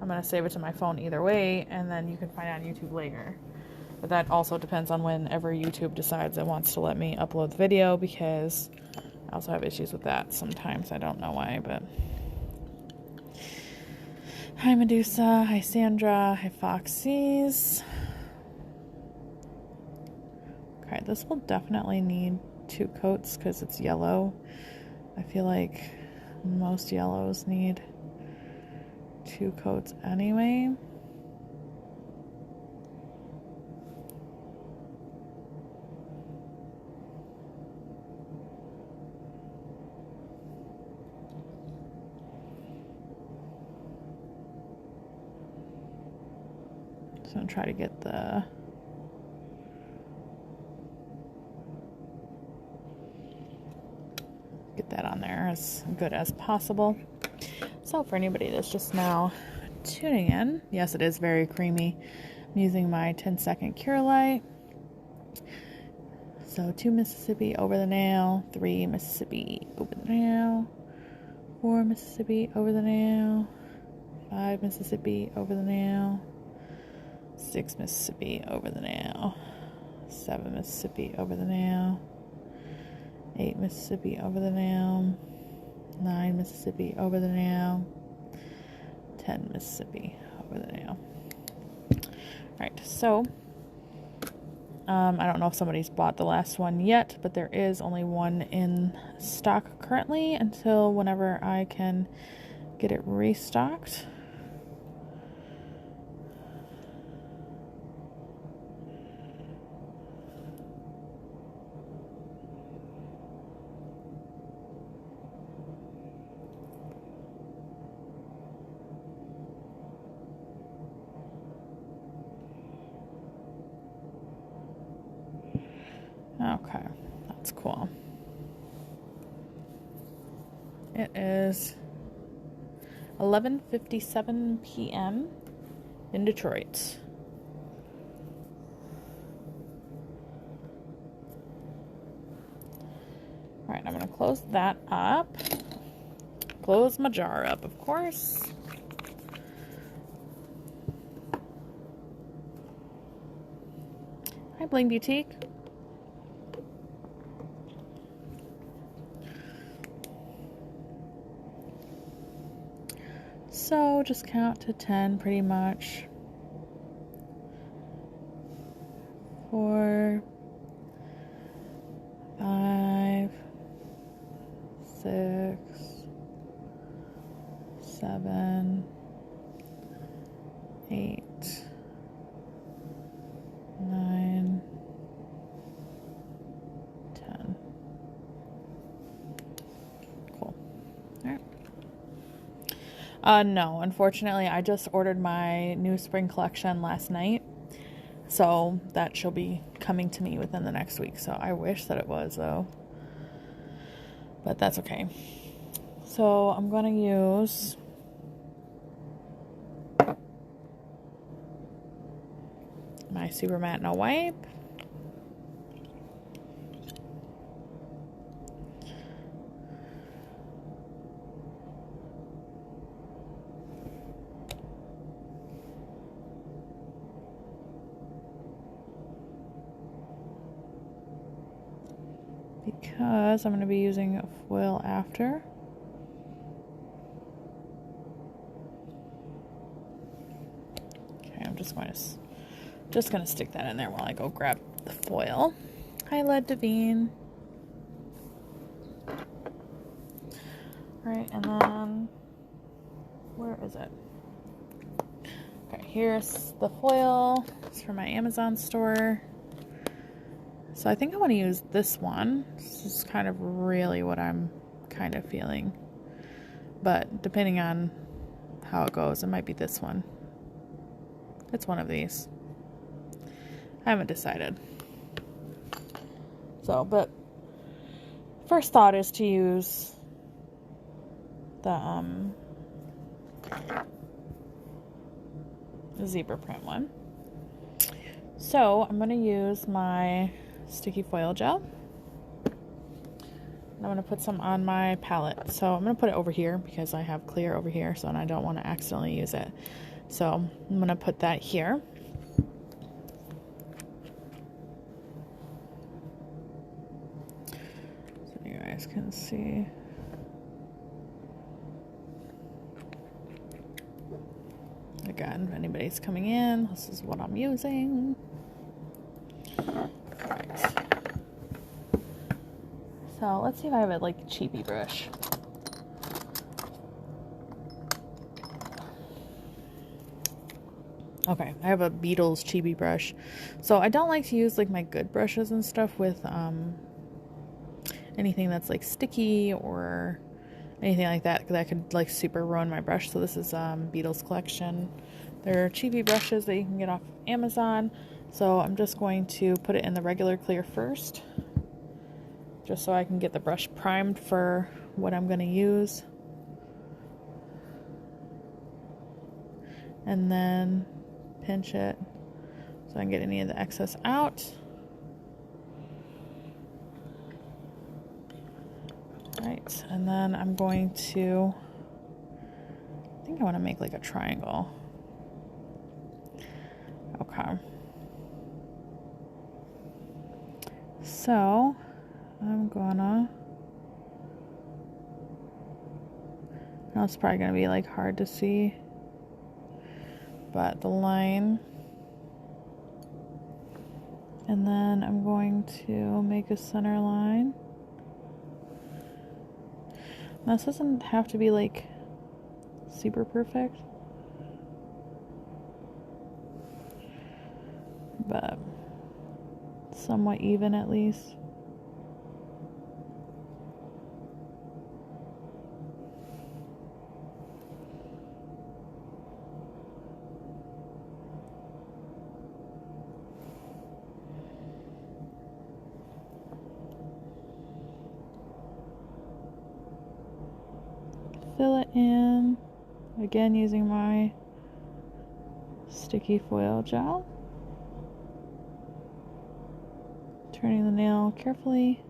I'm going to save it to my phone either way, and then you can find it on YouTube later. But that also depends on whenever YouTube decides it wants to let me upload the video, because I also have issues with that sometimes. I don't know why, but... Hi, Medusa. Hi, Sandra. Hi, Foxies. Okay, this will definitely need 2 coats because it's yellow. I feel like most yellows need 2 coats anyway. So I'm gonna try to get that on there as good as possible. So for anybody that's just now tuning in, yes, it is very creamy. I'm using my 10-second cure light. So 2 Mississippi over the nail, 3 Mississippi over the nail, 4 Mississippi over the nail, 5 Mississippi over the nail, 6 Mississippi over the nail, 7 Mississippi over the nail, 8 Mississippi over the nail, 9 Mississippi over the nail, 10 Mississippi over the nail. Alright, so I don't know if somebody's bought the last one yet, but there is only one in stock currently until whenever I can get it restocked. Okay, that's cool. It is 11:57 p.m. in Detroit. All right, I'm going to close that up. Close my jar up, of course. Hi, Bling Boutique. So just count to 10 pretty much. 4, 5, 6, 7, 8, 9, 10. Cool. All right. No, unfortunately, I just ordered my new spring collection last night, so that shall be coming to me within the next week. So I wish that it was, though, but that's okay. So I'm going to use my Super Matte No Wipe. Because I'm going to be using a foil after. Okay, I'm just going to stick that in there while I go grab the foil. Hi, Led Devine. Alright, and then where is it? Okay, here's the foil. It's from my Amazon store. So I think I want to use this one. This is kind of really what I'm kind of feeling but depending on how it goes, it might be this one. It's one of these. I haven't decided. So, but first thought is to use the zebra print one. So I'm going to use my sticky foil gel. I'm going to put some on my palette. So I'm going to put it over here because I have clear over here, so and I don't want to accidentally use it. So I'm going to put that here. So you guys can see. Again, if anybody's coming in, this is what I'm using. Alright. So let's see if I have a like cheapy brush. Okay, I have a Beetle's cheapy brush. So I don't like to use like my good brushes and stuff with anything that's like sticky or anything like that, because that could like super ruin my brush. So this is Beetle's collection. They're cheapy brushes that you can get off Amazon. So I'm just going to put it in the regular clear first, just so I can get the brush primed for what I'm going to use. And then pinch it so I can get any of the excess out. Right, and then I'm going to, I think I want to make like a triangle. Okay. So I'm gonna, now it's probably gonna be like hard to see, but the line, and then I'm going to make a center line. Now, this doesn't have to be like super perfect, but somewhat even at least. Fill it in, again using my sticky foil gel. Turning the nail carefully.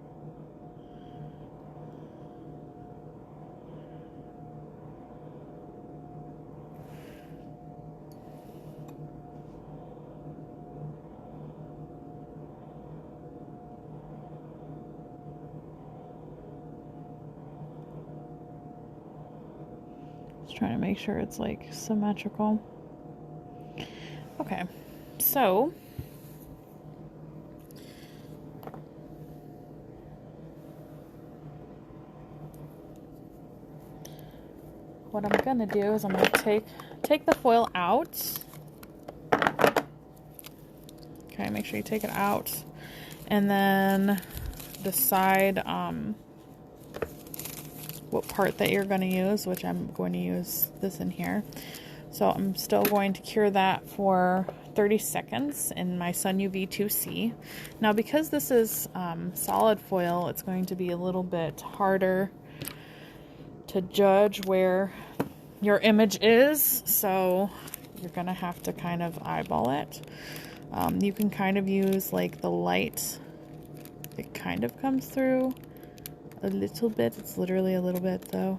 Just trying to make sure it's like symmetrical. Okay, so what I'm gonna do is I'm gonna take the foil out. Okay, make sure you take it out, and then decide what part that you're going to use, which I'm going to use this in here. So I'm still going to cure that for 30 seconds in my Sun UV 2C. Now, because this is solid foil, it's going to be a little bit harder to judge where your image is, so you're going to have to kind of eyeball it. You can kind of use like the light, it kind of comes through a little bit. It's literally a little bit though.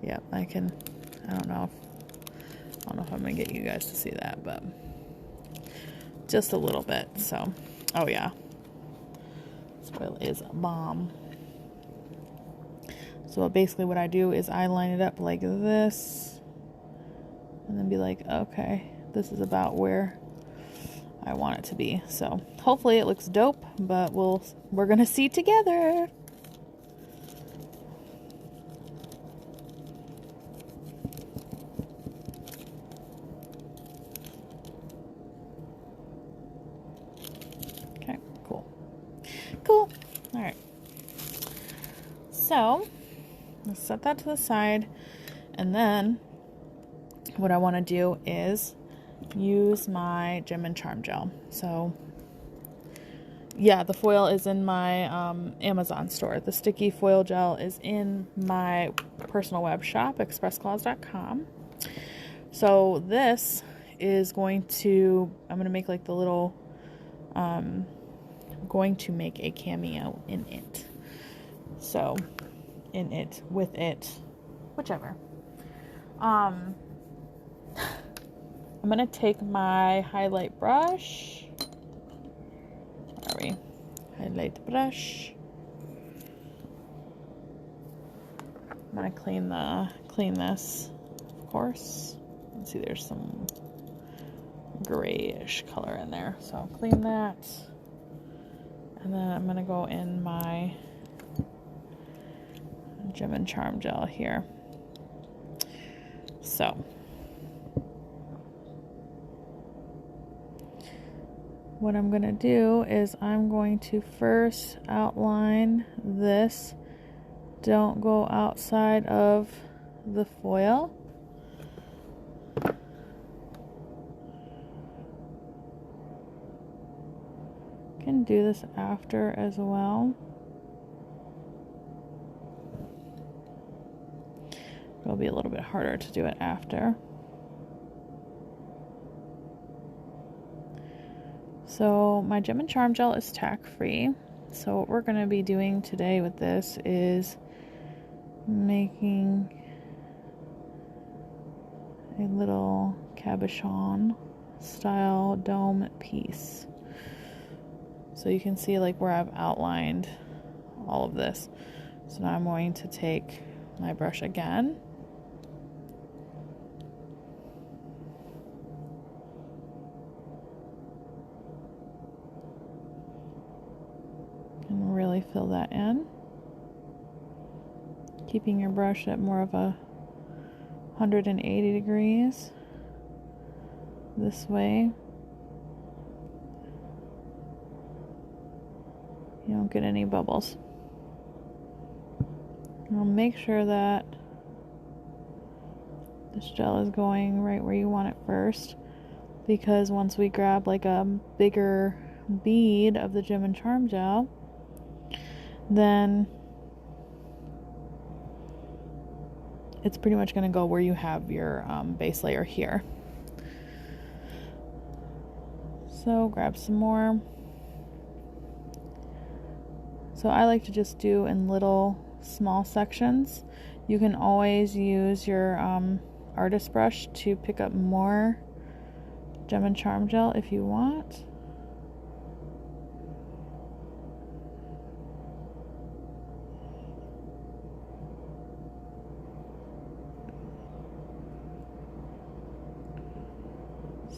Yeah, I don't know if I'm gonna get you guys to see that, but just a little bit. So, oh yeah, this foil is a bomb. So basically what I do is I line it up like this and then be like, okay, this is about where I want it to be. So hopefully it looks dope, but we're gonna see together. Okay, cool. All right. So let's set that to the side. And then what I want to do is use my Gem and Charm gel. So yeah, the foil is in my Amazon store. The sticky foil gel is in my personal web shop, expressclaws.com. So this is I'm going to make like the little, going to make a cameo in it. So, in it, with it, whichever. I'm going to take my highlight brush. Sorry. Highlight brush. I'm going to clean this, of course. Let's see, there's some grayish color in there. So I'll clean that. And then I'm going to go in my Gem and Charm gel here. So what I'm going to do is I'm going to first outline this. Don't go outside of the foil. Can do this after as well. It'll be a little bit harder to do it after. So my Gem and Charm gel is tack free. So what we're going to be doing today with this is making a little cabochon style dome piece. So you can see like where I've outlined all of this. So now I'm going to take my brush again. And really fill that in. Keeping your brush at more of a 180 degrees this way. You don't get any bubbles. Now make sure that this gel is going right where you want it first, because once we grab like a bigger bead of the Gem and Charm gel, then it's pretty much going to go where you have your base layer here. So grab some more. So I like to just do in little small sections. You can always use your artist brush to pick up more Gem and Charm gel if you want.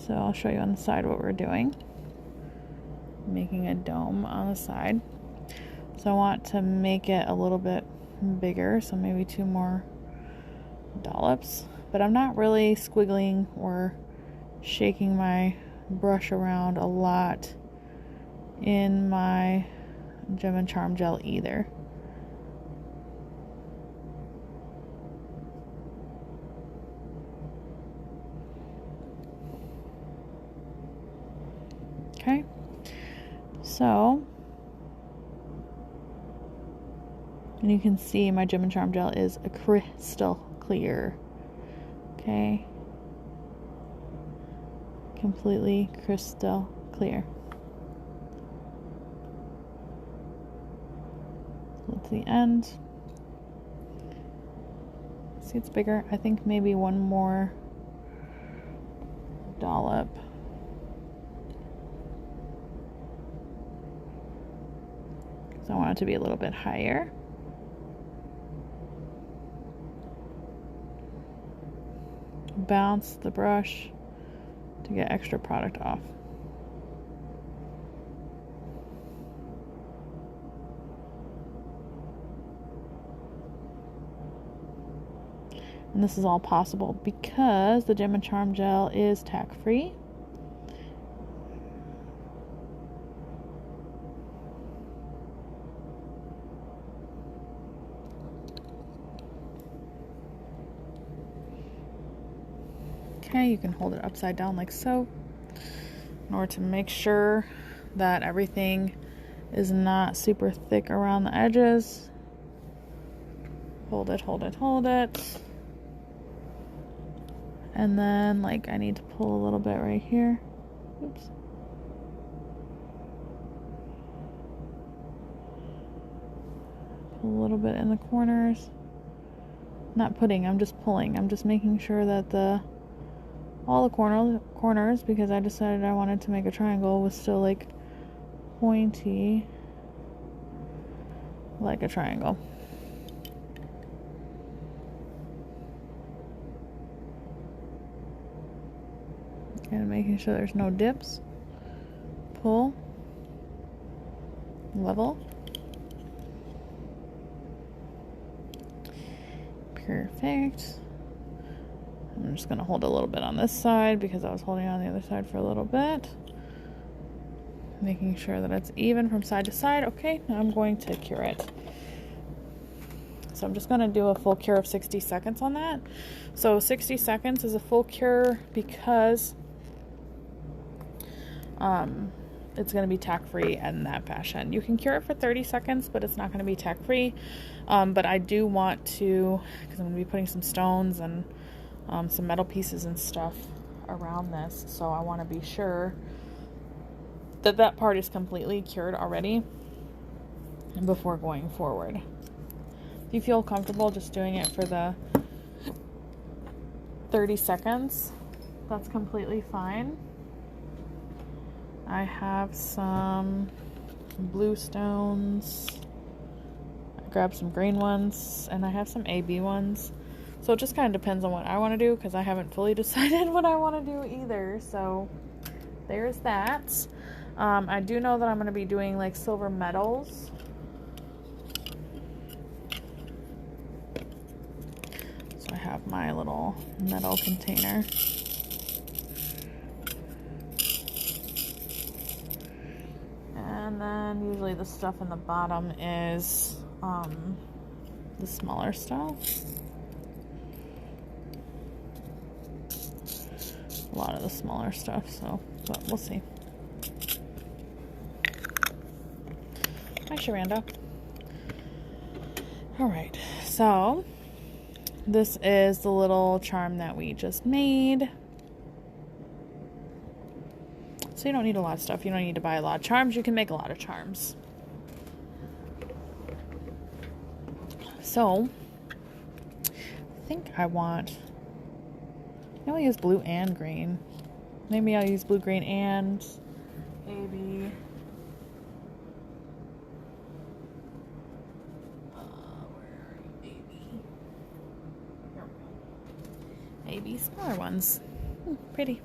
So I'll show you on the side what we're doing. Making a dome on the side. So I want to make it a little bit bigger, so maybe 2 more dollops. But I'm not really squiggling or shaking my brush around a lot in my Gem and Charm gel either. Okay, so, and you can see my Gem and Charm gel is a crystal clear. Okay, completely crystal clear. That's the end. See, it's bigger. I think maybe 1 more dollop. I want it to be a little bit higher. Bounce the brush to get extra product off. And this is all possible because the Gem and Charm gel is tack free. Okay, you can hold it upside down like so in order to make sure that everything is not super thick around the edges. Hold it, hold it, hold it. And then, like, I need to pull a little bit right here. Oops. Pull a little bit in the corners. Not putting, I'm just pulling. I'm just making sure that all the corners, because I decided I wanted to make a triangle, was still like pointy like a triangle. And making sure there's no dips. Pull. Level. Perfect. I'm just going to hold a little bit on this side because I was holding on the other side for a little bit. Making sure that it's even from side to side. Okay, now I'm going to cure it. So I'm just going to do a full cure of 60 seconds on that. So 60 seconds is a full cure because it's going to be tack-free in that fashion. You can cure it for 30 seconds, but it's not going to be tack-free. But I do want to, because I'm going to be putting some stones and some metal pieces and stuff around this. So I want to be sure that that part is completely cured already before going forward. If you feel comfortable just doing it for the 30 seconds, that's completely fine. I have some blue stones. I grabbed some green ones, and I have some AB ones. So it just kind of depends on what I want to do, because I haven't fully decided what I want to do either. So there's that. I do know that I'm going to be doing like silver medals. So I have my little metal container. And then usually the stuff in the bottom is the smaller stuff. A lot of the smaller stuff, so, but we'll see. Hi, Sharanda. Alright, so this is the little charm that we just made. So you don't need a lot of stuff. You don't need to buy a lot of charms. You can make a lot of charms. So, I think I use blue and green. Maybe I'll use blue, green, and AB. AB smaller ones. Pretty.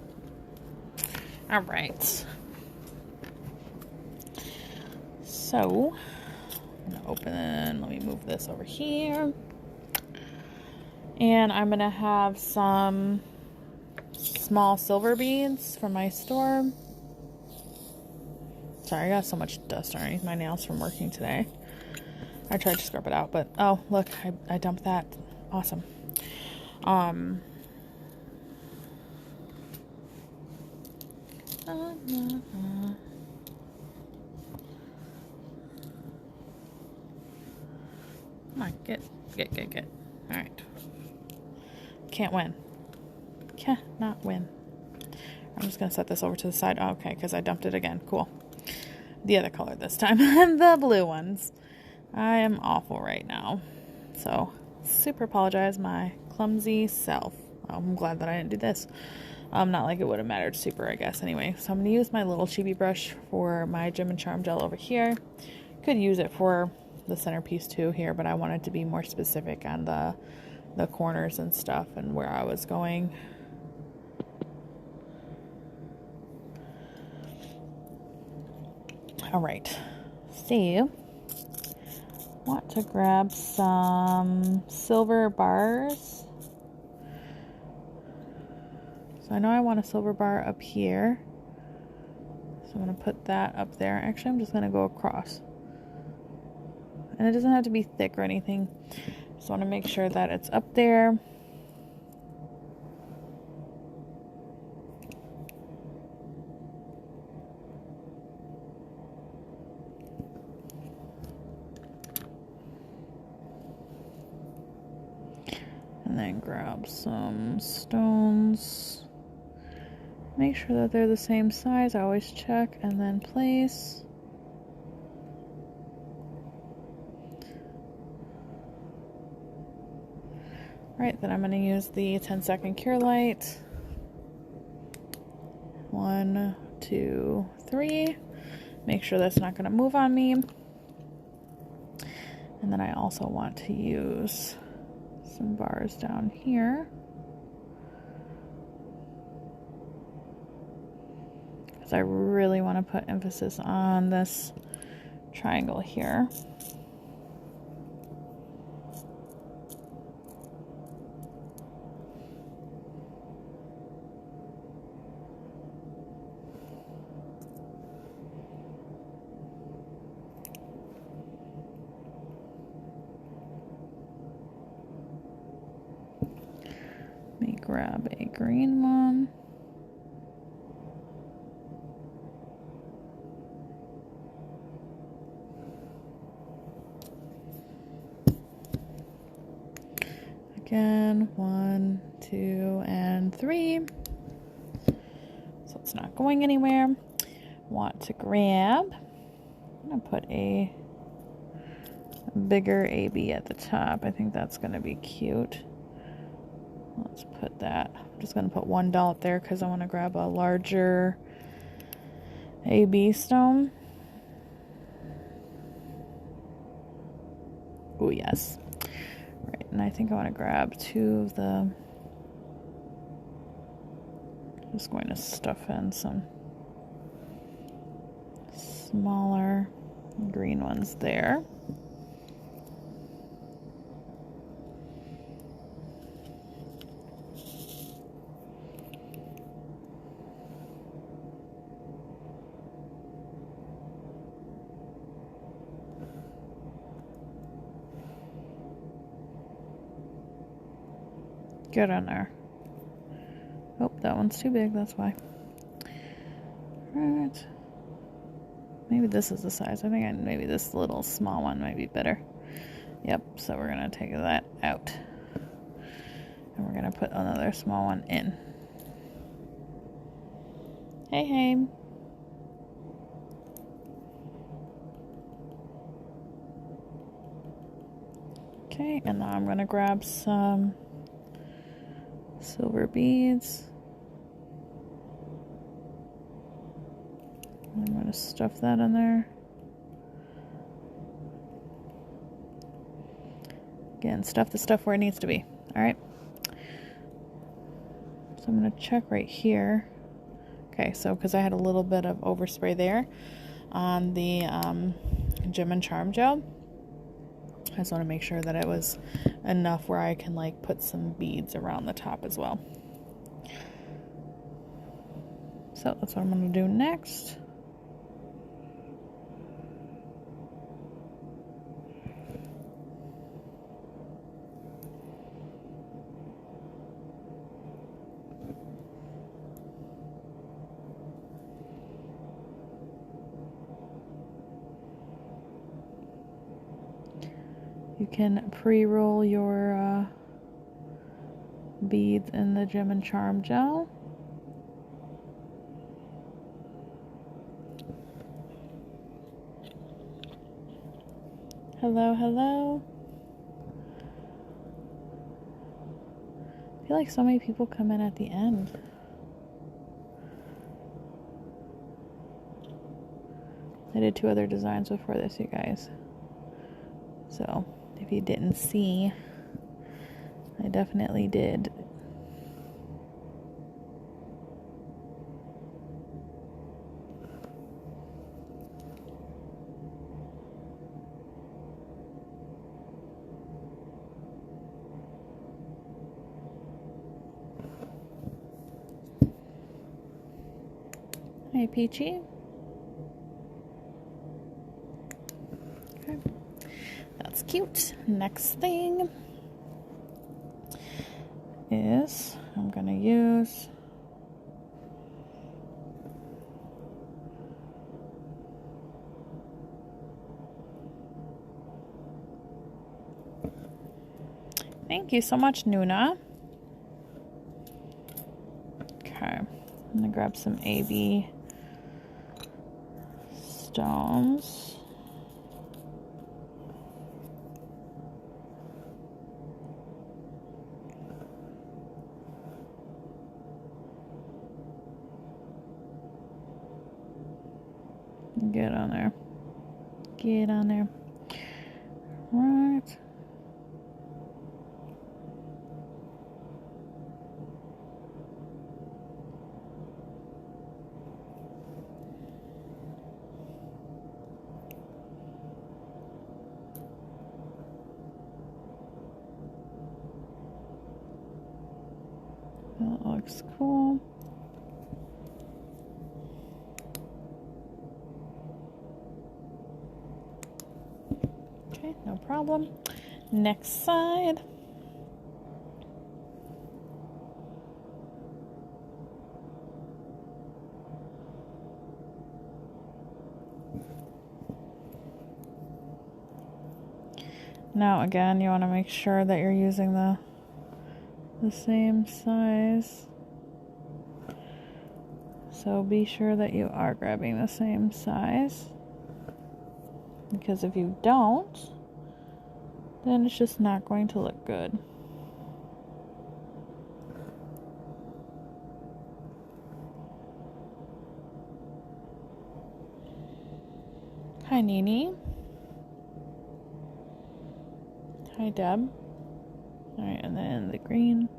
All right. So, I'm going to open, let me move this over here. And I'm going to have some small silver beads from my store. Sorry, I got so much dust underneath my nails from working today. I tried to scrub it out, but oh, look, I dumped that. Awesome. Come on, get. All right. Can't win. Cannot win. I'm just going to set this over to the side. Oh, okay, because I dumped it again. Cool. The other color this time. The blue ones. I am awful right now. So, super apologize my clumsy self. I'm glad that I didn't do this. Not like it would have mattered super, I guess. Anyway, so I'm going to use my little chibi brush for my Gem and Charm gel over here. Could use it for the centerpiece too here, but I wanted to be more specific on the corners and stuff and where I was going. All right, so want to grab some silver bars. So I know I want a silver bar up here, so I'm going to put that up there. Actually, I'm just going to go across. And it doesn't have to be thick or anything. Just want to make sure that it's up there. And then grab some stones. Make sure that they're the same size. I always check and then place. Right, then I'm going to use the 10-second cure light. 1, 2, 3. Make sure that's not going to move on me. And then I also want to use some bars down here. Because I really want to put emphasis on this triangle here. Let me grab a green one. Again, 1, 2, and 3. So it's not going anywhere. Want to grab, I'm going to put a bigger AB at the top. I think that's going to be cute. Let's put that. I'm just going to put one dollop there because I want to grab a larger AB stone. Oh, yes. Right, and I think I want to grab 2 of the... Just going to stuff in some smaller green ones there. Get on there. Oh, that one's too big, that's why. Alright. Maybe this is the size. I think maybe this little small one might be better. Yep, so we're going to take that out. And we're going to put another small one in. Hey, hey. Okay, and now I'm going to grab some silver beads. I'm going to stuff that in there. Again, stuff the stuff where it needs to be. Alright. So I'm going to check right here. Okay, so because I had a little bit of overspray there on the Gem and Charm gel. I just want to make sure that it was enough where I can like put some beads around the top as well. So that's what I'm going to do next. You can pre-roll your beads in the Gem and Charm gel. Hello, hello. I feel like so many people come in at the end. I did 2 other designs before this, you guys. So, if you didn't see, I definitely did. Hey, Peachy. Okay. That's cute. Next thing is I'm going to use Thank you so much, Nuna. Okay, I'm gonna grab some AB stones. Get on there. Get on there. Right. That looks cool. Okay, no problem. Next side. Now again, you want to make sure that you're using the same size. So be sure that you are grabbing the same size. Because if you don't, then it's just not going to look good. Hi, Nini. Hi, Deb. Alright, and then the green.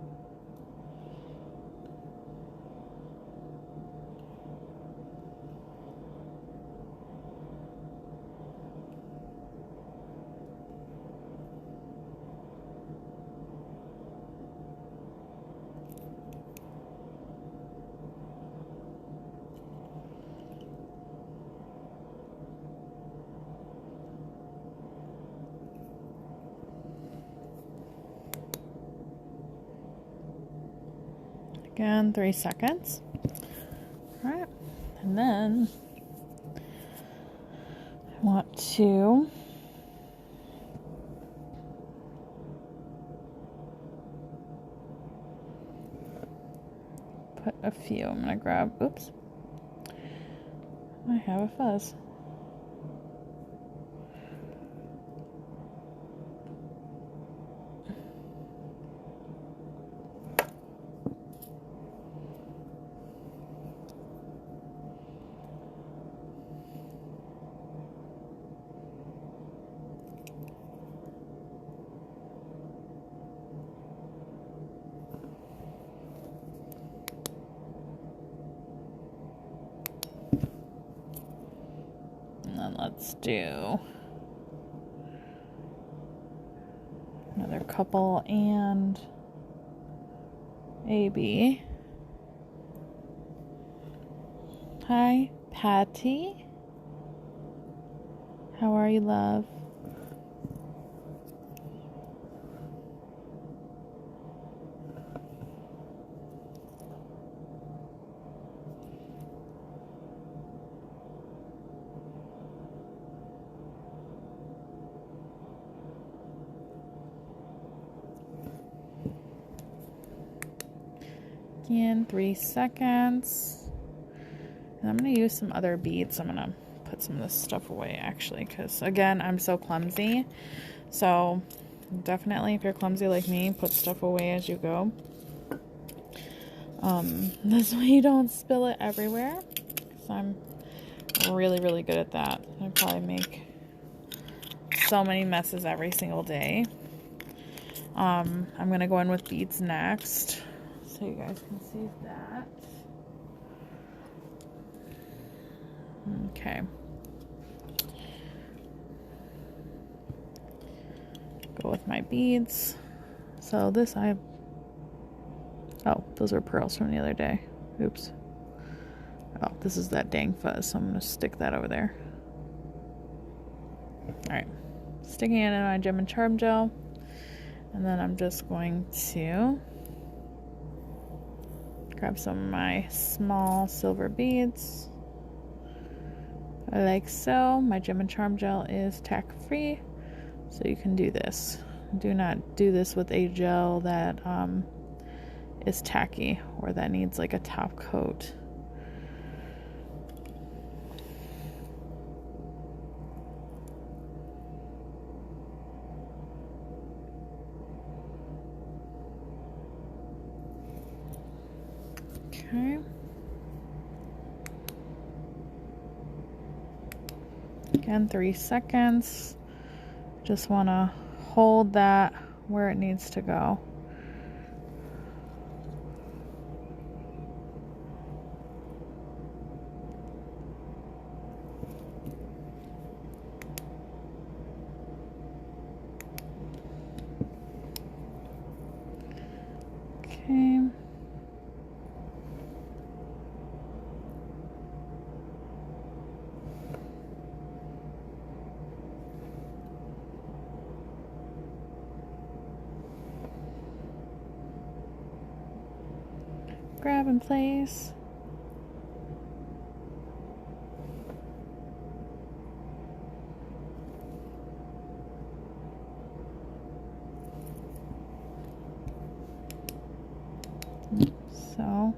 Again, 3 seconds. All right, and then I want to put a few. I'm gonna grab, oops, I have a fuzz. Let's do another couple and AB. Hi, Patty. How are you, love? Again, 3 seconds. And I'm going to use some other beads. I'm going to put some of this stuff away, actually, because, again, I'm so clumsy. So, definitely, if you're clumsy like me, put stuff away as you go. This way you don't spill it everywhere. Because I'm really, really good at that. I probably make so many messes every single day. I'm going to go in with beads next, so you guys can see that. Okay. Go with my beads. So this oh, those are pearls from the other day. Oops. Oh, this is that dang fuzz, so I'm going to stick that over there. Alright. Sticking it in my gem and charm gel. And then I'm just going to grab some of my small silver beads, like so. My gem and charm gel is tack free, so you can do this. Do not do this with a gel that is tacky or that needs like a top coat. Okay. Again, 3 seconds. Just want to hold that where it needs to go. Okay. Grab in place. So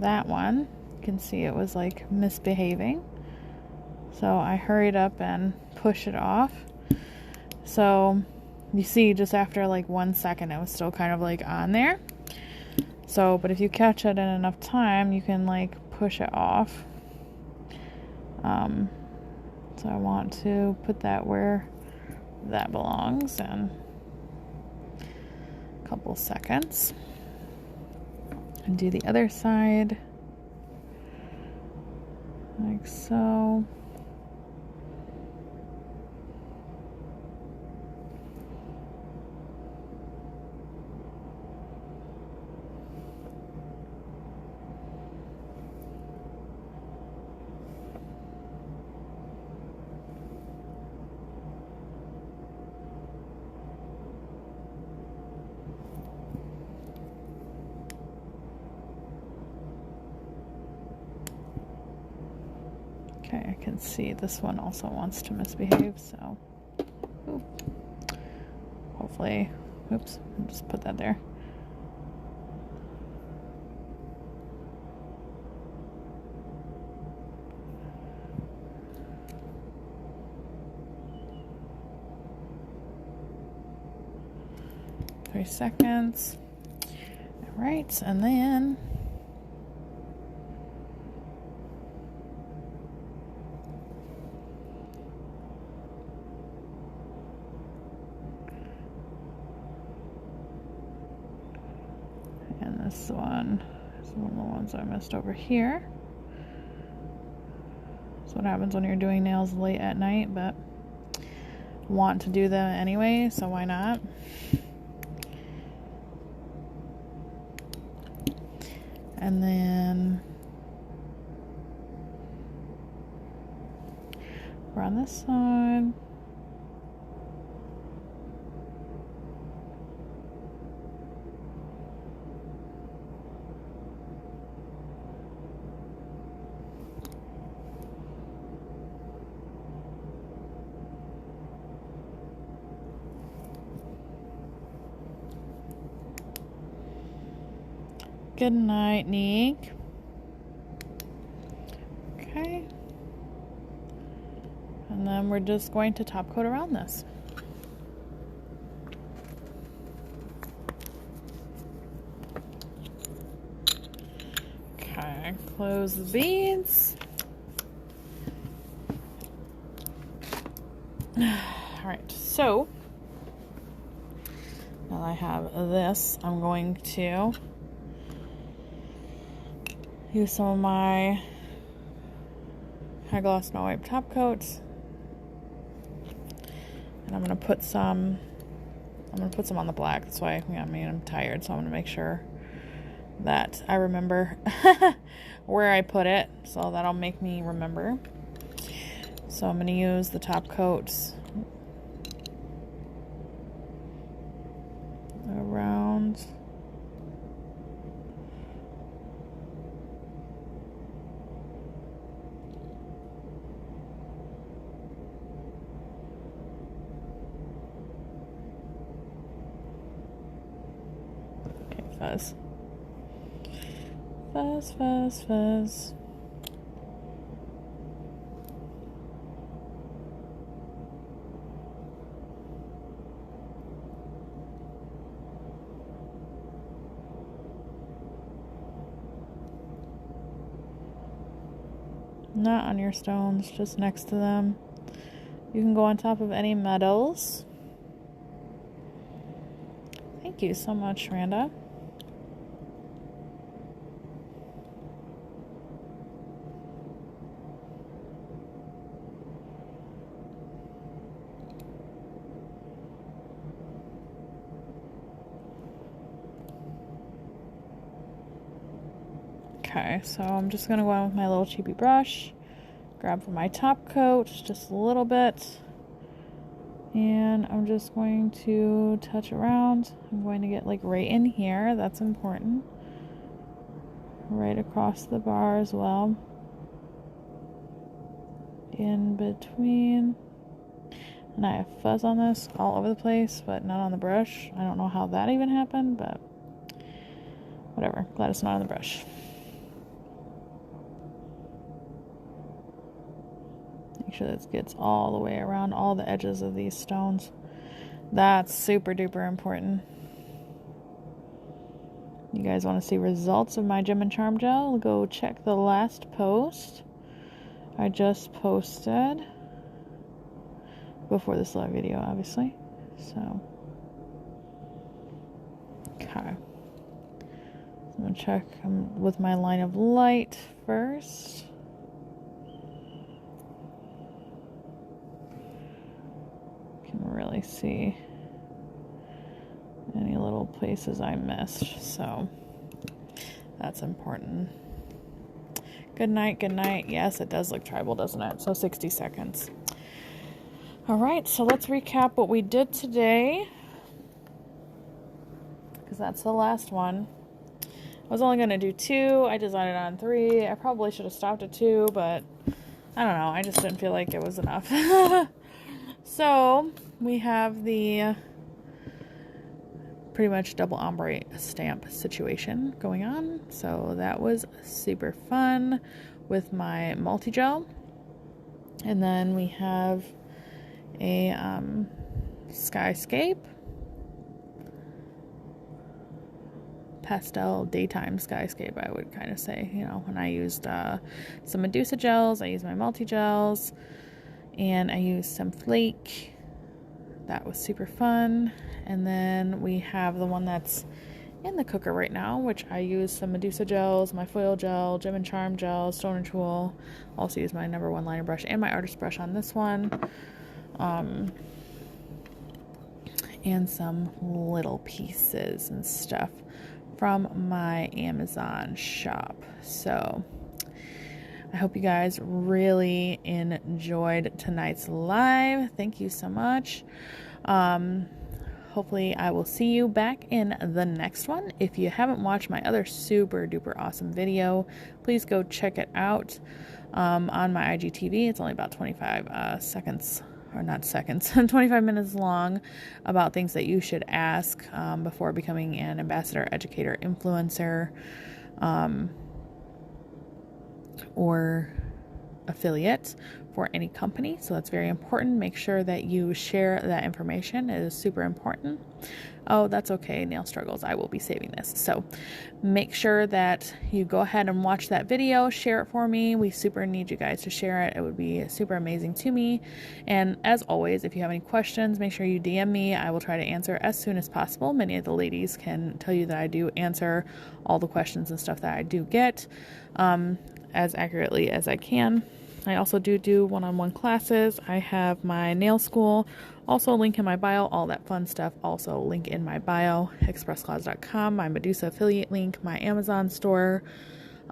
that one, you can see it was like misbehaving. So I hurried up and pushed it off. So you see just after like 1 second, it was still kind of like on there. So, but if you catch it in enough time, you can like push it off. So I want to put that where that belongs in a couple seconds. And do the other side like so. Okay, I can see this one also wants to misbehave, so hopefully, oops, I'll just put that there. Three seconds. All right, and then this one is one of the ones I missed over here. That's what happens when you're doing nails late at night, but want to do them anyway, so why not? And then we're on this side. Good night, Nick. Okay. And then we're just going to top coat around this. Okay, close the beads. Alright, so now that I have this, I'm going to use some of my high gloss no wipe top coats, and I'm gonna put some on the black. That's why I'm tired, so I'm gonna make sure that I remember where I put it, so that'll make me remember. So I'm gonna use the top coats around fuzz. Fuzz, fuzz, fuzz. Not on your stones, just next to them. You can go on top of any metals. Thank you so much, Randa. Okay, so I'm just going to go in with my little cheapy brush, grab for my top coat just a little bit, and I'm just going to touch around. I'm going to get like right in here, that's important, right across the bar as well, in between. And I have fuzz on this all over the place, but not on the brush. I don't know how that even happened, but whatever, glad it's not on the brush. Make sure this gets all the way around all the edges of these stones. That's super duper important. You guys want to see results of my Gem and Charm gel? Go check the last post I just posted. Before this live video, obviously. So, okay. I'm going to check with my line of light first. Really see any little places I missed, so that's important. Good night, good night. Yes, it does look tribal, doesn't it? So 60 seconds. All right, so let's recap what we did today, because that's the last one. I was only going to do 2. I decided on 3. I probably should have stopped at 2, but I don't know. I just didn't feel like it was enough. So we have the pretty much double ombre stamp situation going on. So that was super fun with my multi-gel. And then we have a skyscape. Pastel daytime skyscape, I would kind of say. You know, when I used some Medusa gels, I used my multi-gels. And I used some flake. That was super fun. And then we have the one that's in the cooker right now, which I used some Medusa gels, my foil gel, Gem and Charm gel, stoner tool. Also used my number 1 liner brush and my artist brush on this one. And some little pieces and stuff from my Amazon shop. So I hope you guys really enjoyed tonight's live. Thank you so much. Hopefully I will see you back in the next one. If you haven't watched my other super duper awesome video, please go check it out on my IGTV. It's only about 25 seconds, or not seconds, 25 minutes long, about things that you should ask before becoming an ambassador, educator, influencer, or affiliate for any company. So that's very important. Make sure that you share that information. It is super important. Oh, that's okay. Nail struggles. I will be saving this. So make sure that you go ahead and watch that video. Share it for me. We super need you guys to share it. It would be super amazing to me. And as always, if you have any questions, make sure you DM me. I will try to answer as soon as possible. Many of the ladies can tell you that I do answer all the questions and stuff that I do get as accurately as I can. I also do one-on-one classes. I have my nail school, also link in my bio, all that fun stuff, also link in my bio, expressclaws.com, my Medusa affiliate link, my Amazon store.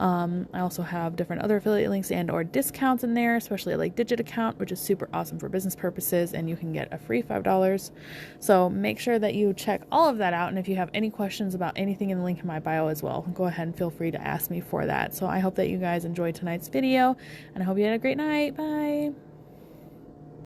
I also have different other affiliate links and or discounts in there, especially like Digit account, which is super awesome for business purposes, and you can get a free $5. So make sure that you check all of that out, and if you have any questions about anything in the link in my bio as well, go ahead and feel free to ask me for that. So I hope that you guys enjoyed tonight's video, and I hope you had a great night. Bye!